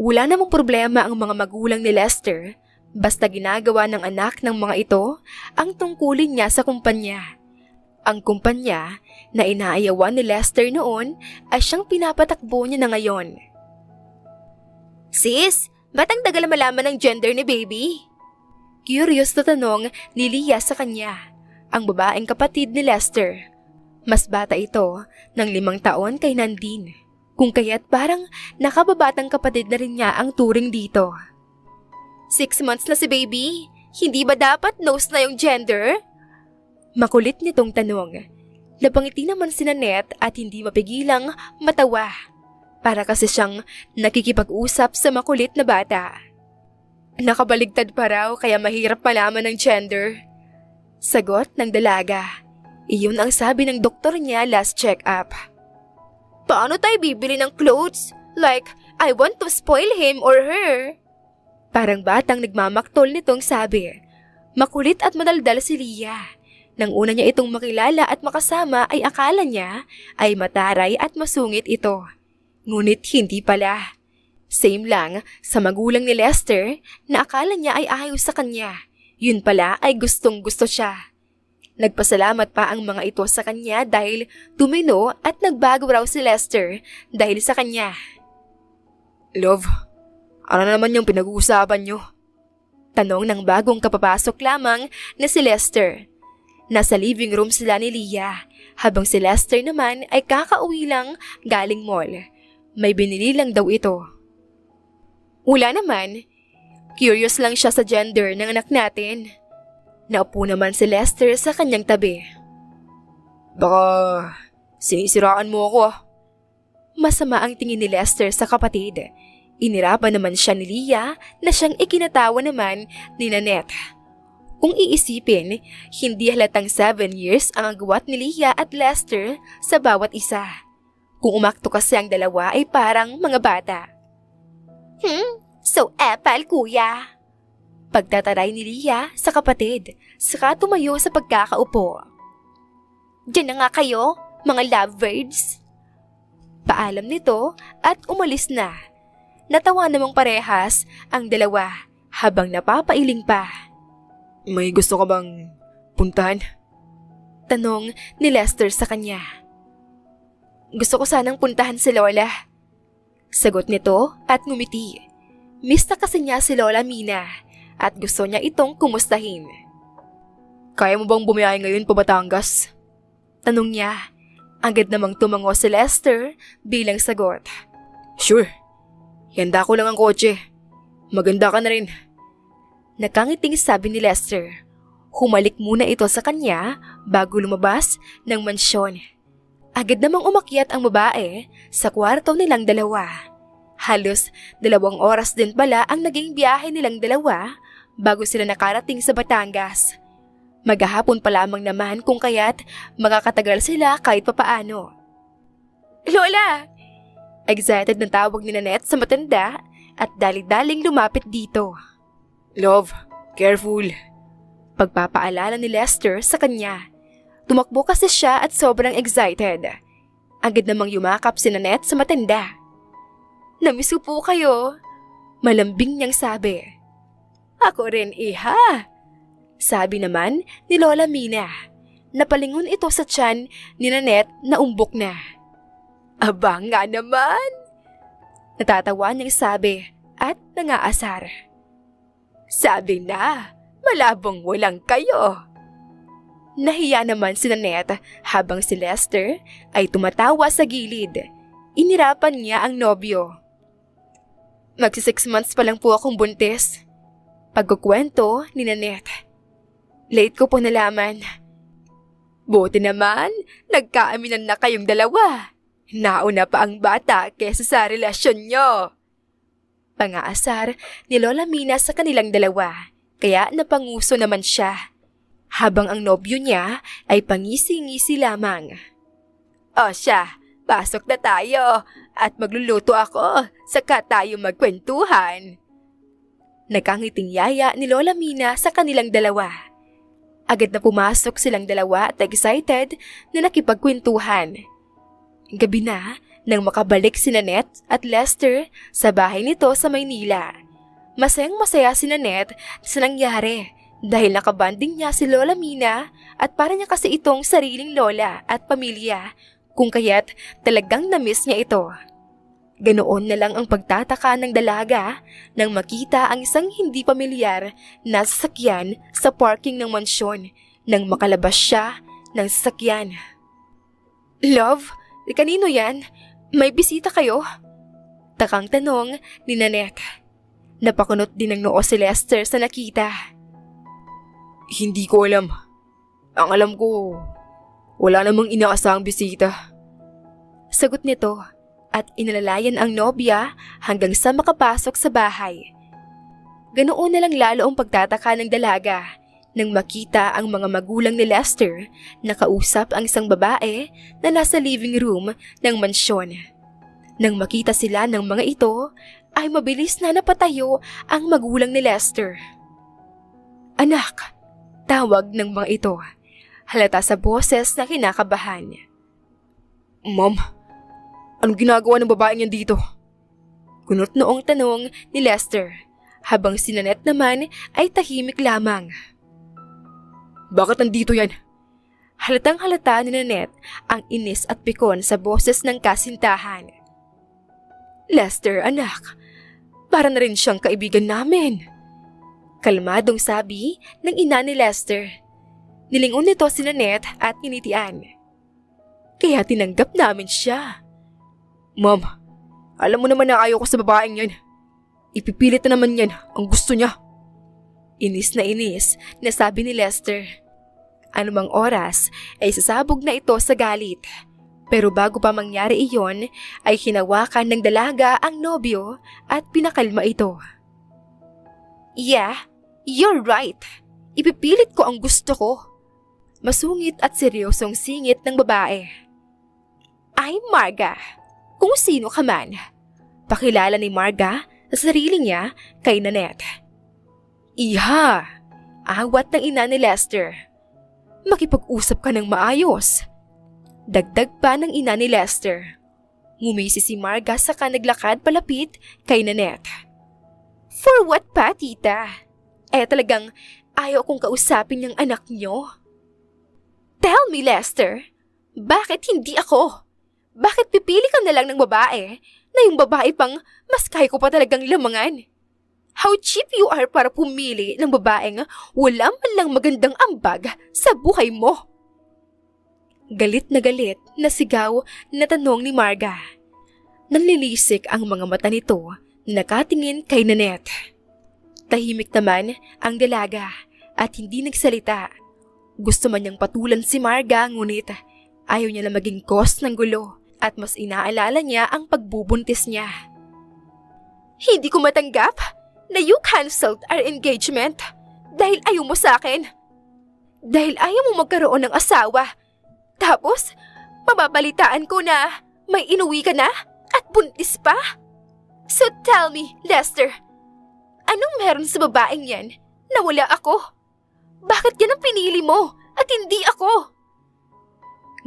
Wala namang problema ang mga magulang ni Lester basta ginagawa ng anak ng mga ito ang tungkulin niya sa kumpanya. Ang kumpanya na inaayawan ni Lester noon ay siyang pinapatakbo niya na ngayon. Sis, ba't ang tagal malaman ng gender ni baby? Curious na tanong ni Leah sa kanya, ang babaeng kapatid ni Lester. Mas bata ito ng 5 taon kay Nandine. Kung kaya't parang nakababatang kapatid na rin niya ang turing dito. 6 months na si baby. Hindi ba dapat nose na yung gender? Makulit nitong tanong. Napangiti naman si Nanette at hindi mapigilang matawa. Para kasi siyang nakikipag-usap sa makulit na bata. Nakabaligtad pa raw kaya mahirap malaman ng gender. Sagot ng dalaga. Iyon ang sabi ng doktor niya last check-up. Paano tayo bibili ng clothes? Like, I want to spoil him or her. Parang batang nagmamaktol nitong sabi. Makulit at madaldal si Leah. Nang una niya itong makilala at makasama ay akala niya ay mataray at masungit ito. Ngunit hindi pala. Same lang sa magulang ni Lester na akala niya ay ayos sa kanya. Yun pala ay gustong-gusto siya. Nagpasalamat pa ang mga ito sa kanya dahil tumino at nagbago raw si Lester dahil sa kanya. Love, ano naman yung pinag-uusapan niyo? Tanong ng bagong kapapasok lamang na si Lester. Nasa living room sila ni Leah habang si Lester naman ay kakauwi lang galing mall. May binili lang daw ito. Wala naman. Curious lang siya sa gender ng anak natin. Naupo naman si Lester sa kanyang tabi. Baka sinisiraan mo ako ah. Masama ang tingin ni Lester sa kapatid. Inirapan naman siya ni Leah na siyang ikinatawa naman ni Nanette. Kung iisipin, hindi halatang 7 years ang agwat ni Leah at Lester sa bawat isa. Kung umakto kasi ang dalawa ay parang mga bata. So epal kuya. Pagtataray ni Ria sa kapatid, saka tumayo sa pagkakaupo. Diyan na nga kayo, mga lovebirds. Paalam nito at umalis na. Natawa namang parehas ang dalawa habang napapailing pa. May gusto ka bang puntahan? Tanong ni Lester sa kanya. Gusto ko sanang puntahan si Lola. Sagot nito at ngumiti. Miss na kasi niya si Lola Mina at gusto niya itong kumustahin. Kaya mo bang bumiyahe ngayon pa Batangas? Tanong niya. Agad namang tumango si Lester bilang sagot. Sure. Handa ko lang ang kotse. Maganda ka na rin. Nakangiting sabi ni Lester. Humalik muna ito sa kanya bago lumabas ng mansyon. Agad namang umakyat ang babae sa kwarto nilang dalawa. Halos 2 oras din pala ang naging biyahe nilang dalawa bago sila nakarating sa Batangas. Maghahapon pa lamang naman kung kaya't makakatagal sila kahit papaano. Lola! Excited na tawag ni Nanette sa matanda at dali-daling lumapit dito. Love, careful. Pagpapaalala ni Lester sa kanya. Tumakbo kasi siya at sobrang excited. Agad namang yumakap si Nanette sa matanda. Namiss ko po kayo. Malambing niyang sabi. Ako rin iha. Sabi naman ni Lola Mina. Napalingon ito sa tiyan ni Nanette na umbok na. Aba nga naman. Natatawa niyang sabi at nangaasar. Sabi na, malabong walang kayo. Nahiya naman si Nanette habang si Lester ay tumatawa sa gilid. Inirapan niya ang nobyo. Magsi 6 months pa lang po akong buntis. Pagkukwento ni Nanette. Late ko po nalaman. Buti naman, nagkaaminan na kayong dalawa. Nauna pa ang bata kesa sa relasyon nyo. Pangaasar ni Lola Mina sa kanilang dalawa, kaya napanguso naman siya. Habang ang nobyo niya ay pangisi-ngisi lamang. O siya, pasok na tayo at magluluto ako, saka tayo magkwentuhan. Nagkangiting yaya ni Lola Mina sa kanilang dalawa. Agad na pumasok silang dalawa at excited na nakipagkwentuhan. Gabi na nang makabalik si Nanette at Lester sa bahay nito sa Maynila. Masayang-masaya si Nanette sa nangyari dahil nakabanding niya si Lola Mina at para niya kasi itong sariling lola at pamilya kung kaya't talagang namiss niya ito. Ganoon na lang ang pagtataka ng dalaga nang makita ang isang hindi pamilyar na sasakyan sa parking ng mansyon nang makalabas siya ng sasakyan. Love, kanino yan? May bisita kayo? Takang tanong ni Nanette. Napakunot din ng noo si Lester sa nakita. Hindi ko alam. Ang alam ko, wala namang inaasahang bisita. Sagot nito at inalalayan ang nobya hanggang sa makapasok sa bahay. Ganoon na lang lalo ang pagtataka ng dalaga nang makita ang mga magulang ni Lester na kausap ang isang babae na nasa living room ng mansyon. Nang makita sila ng mga ito, ay mabilis na napatayo ang magulang ni Lester. Anak! Tawag ng mga ito. Halata sa boses na kinakabahan. Mom, anong ginagawa ng babaeng yan dito? Kunot noong tanong ni Lester, habang si Nanette naman ay tahimik lamang. Bakit nandito yan? Halatang halata ni Nanette ang inis at pikon sa boses ng kasintahan. Lester, anak, para na rin siyang kaibigan namin. Kalmadong sabi ng ina ni Lester. Nilingon nito si Nanette at initian. Kaya tinanggap namin siya. Mom, alam mo naman na ayaw ko sa babaeng yan. Ipipilit na naman yan ang gusto niya. Inis na sabi ni Lester. Anumang oras ay sasabog na ito sa galit. Pero bago pa mangyari iyon ay hinawakan ng dalaga ang nobyo at pinakalma ito. Yeah, you're right. Ipipilit ko ang gusto ko. Masungit at seryosong singit ng babae. I'm Marga. Kung sino ka man. Pakilala ni Marga sa sarili niya kay Nanette. Iha! Awat ng ina ni Lester. Makipag-usap ka ng maayos. Dagdag pa ng ina ni Lester. Ngumisi si Marga saka naglakad palapit kay Nanette. For what pa, tita? Talagang ayaw kong kausapin yung anak niyo. Tell me, Lester, bakit hindi ako? Bakit pipili ka na lang ng babae na yung babae pang mas kaya ko pa talagang lamangan? How cheap you are para pumili ng babaeng wala man lang magandang ambag sa buhay mo. Galit na sigaw na tanong ni Marga. Nanlilisik ang mga mata nito na nakatingin kay Nanette. Tahimik naman ang dalaga at hindi nagsalita. Gusto man niyang patulan si Marga ngunit ayaw niya na maging cause ng gulo at mas inaalala niya ang pagbubuntis niya. Hindi ko matanggap na you canceled our engagement dahil ayaw mo sa akin. Dahil ayaw mo magkaroon ng asawa. Tapos, mababalitaan ko na may inuwi ka na at buntis pa? So tell me, Lester, anong meron sa babaeng yan na wala ako? Bakit yan ang pinili mo at hindi ako?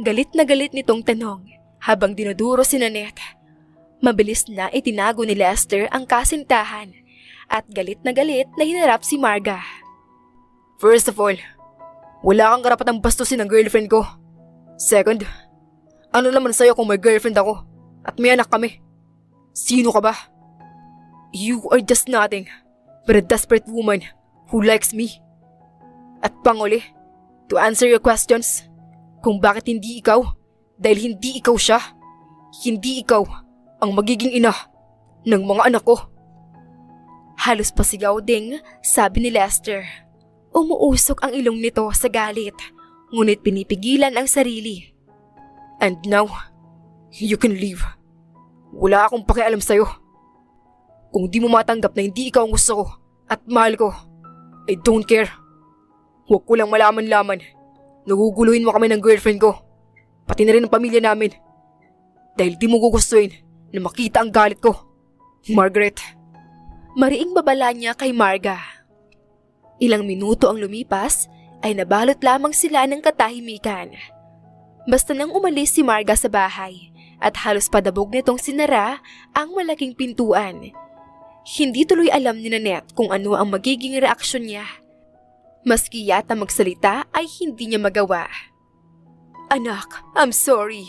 Galit na galit nitong tanong habang dinuduro si Nanette. Mabilis na itinago ni Lester ang kasintahan at galit na hinarap si Marga. First of all, wala kang karapatang bastusin ang girlfriend ko. Second, ano naman sa'yo kung may girlfriend ako at may anak kami? Sino ka ba? You are just nothing but a desperate woman who likes me. At panguli, to answer your questions, kung bakit hindi ikaw, dahil hindi ikaw siya, hindi ikaw ang magiging ina ng mga anak ko. Halos pasigaw ding sabi ni Lester. Umuusok ang ilong nito sa galit, ngunit pinipigilan ang sarili. And now, you can leave. Wala akong pakialam sa'yo. Kung di mo matanggap na hindi ikaw ang gusto ko at mahal ko, I don't care. Huwag ko lang malaman-laman. Naguguluhin mo kami ng girlfriend ko, pati na rin ang pamilya namin. Dahil di mo gugustuhin na makita ang galit ko. Margaret. Mariing babala niya kay Marga. Ilang minuto ang lumipas ay nabalot lamang sila ng katahimikan. Basta nang umalis si Marga sa bahay at halos padabog nitong sinara ang malaking pintuan. Hindi tuloy alam ni Nanette kung ano ang magiging reaksyon niya. Maski yata magsalita ay hindi niya magawa. Anak, I'm sorry.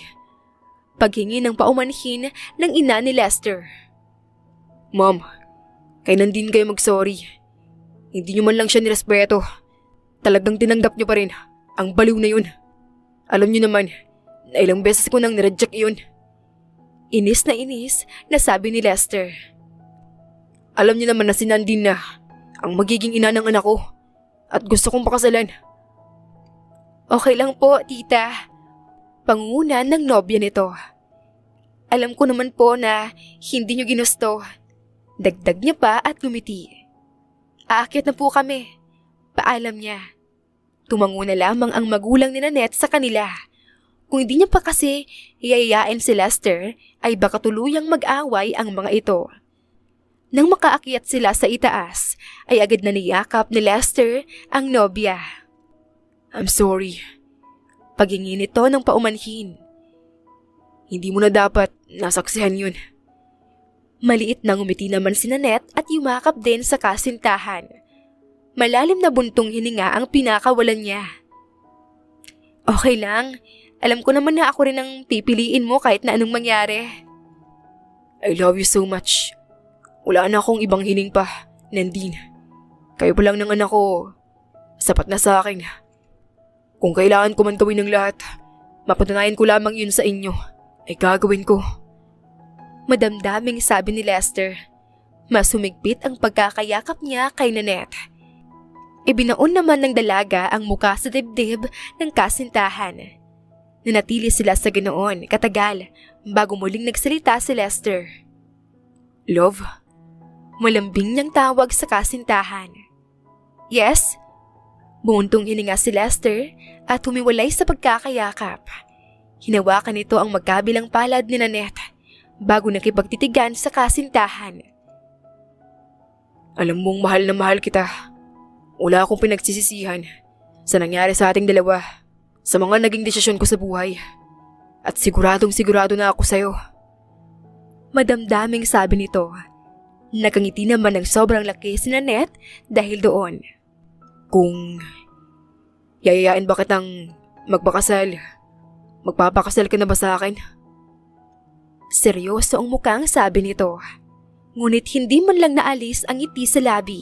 Paghingi ng paumanhin ng ina ni Lester. Ma'am, kailan din kayo mag-sorry? Hindi niyo man lang siya nirespeto. Talagang tinanggap niyo pa rin ang baliw na yun. Alam niyo naman na ilang beses ko nang nireject yun. Inis na sabi ni Lester. Alam niyo naman na si Nandine na ang magiging ina ng anak ko at gusto kong pakasalan. Okay lang po, tita. Pangunguna ng nobya nito. Alam ko naman po na hindi niyo ginusto. Dagdag niya pa at ngumiti. Aakyat na po kami. Paalam niya. Tumango na lamang ang magulang ni Nanette sa kanila. Kung hindi niya pa kasi iayayain si Lester, ay baka tuluyang mag-away ang mga ito. Nang makaakyat sila sa itaas, ay agad na niyakap ni Lester ang nobya. I'm sorry. Paghingi nito ng paumanhin. Hindi mo na dapat nasaksihan yun. Maliit na ngumiti naman si Nanette at yumakap din sa kasintahan. Malalim na buntong hininga ang pinakawalan niya. Okay lang. Alam ko naman na ako rin ang pipiliin mo kahit na anong mangyari. I love you so much. Wala na akong ibang hiling pa, Nandine. Kayo pa lang ng anak ko. Sapat na sa akin. Kung kailangan ko man gawin ng lahat, mapatunayan ko lamang yun sa inyo, ay gagawin ko. Madamdaming sabi ni Lester. Mas humigpit ang pagkakayakap niya kay Nanette. Ibinaon naman ng dalaga ang muka sa dibdib ng kasintahan. Nanatili sila sa ganoon katagal bago muling nagsalita si Lester. Love? Malambing niyang tawag sa kasintahan. Yes? Buntong hininga si Lester at humiwalay sa pagkakayakap. Hinawakan nito ang magkabilang palad ni Nanette bago nakipagtitigan sa kasintahan. Alam mong mahal na mahal kita. Wala akong pinagsisisihan sa nangyari sa ating dalawa, sa mga naging desisyon ko sa buhay. At siguradong sigurado na ako sa'yo. Madamdaming sabi nito. Nakangiti naman ng sobrang laki si Nanette dahil doon. Kung yayayain ba kitang magpakasal, magpapakasal ka na ba sa akin? Seryoso ang mukhang sabi nito. Ngunit hindi man lang naalis ang ngiti sa labi.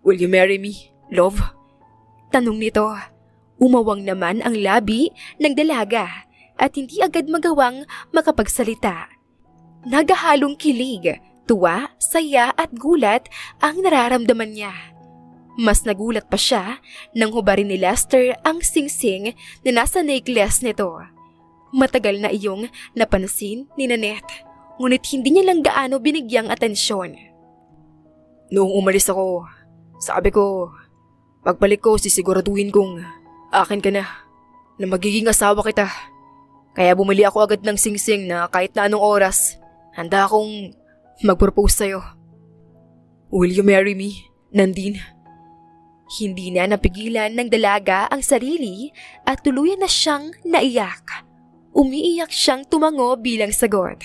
Will you marry me, love? Tanong nito. Umawang naman ang labi ng dalaga at hindi agad magawang makapagsalita. Nagahalong kilig, tuwa, saya at gulat ang nararamdaman niya. Mas nagulat pa siya nang hubarin ni Lester ang singsing na nasa necklace nito. Matagal na iyong napansin ni Nanette, ngunit hindi niya lang gaano binigyang atensyon. Noong umalis ako, sabi ko, pagbalik ko sisiguraduhin kong akin ka na magiging asawa kita. Kaya bumili ako agad ng singsing na kahit na anong oras, handa akong mag-propose sa'yo. Will you marry me, Nandine? Hindi na napigilan ng dalaga ang sarili at tuluyan na siyang naiyak. Umiiyak siyang tumango bilang sagot.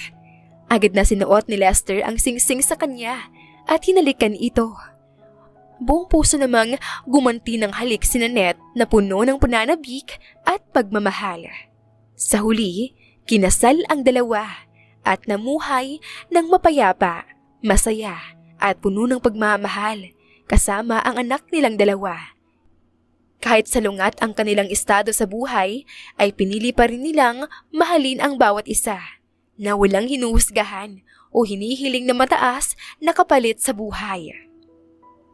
Agad na sinuot ni Lester ang singsing sa kanya at hinalikan ito. Buong puso namang gumanti ng halik si Nanette na puno ng pananabik at pagmamahal. Sa huli, kinasal ang dalawa at namuhay ng mapayapa, masaya at puno ng pagmamahal kasama ang anak nilang dalawa. Kahit salungat ang kanilang estado sa buhay, ay pinili pa rin nilang mahalin ang bawat isa na walang hinuhusgahan o hinihiling na mataas na kapalit sa buhay.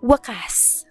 Wakas.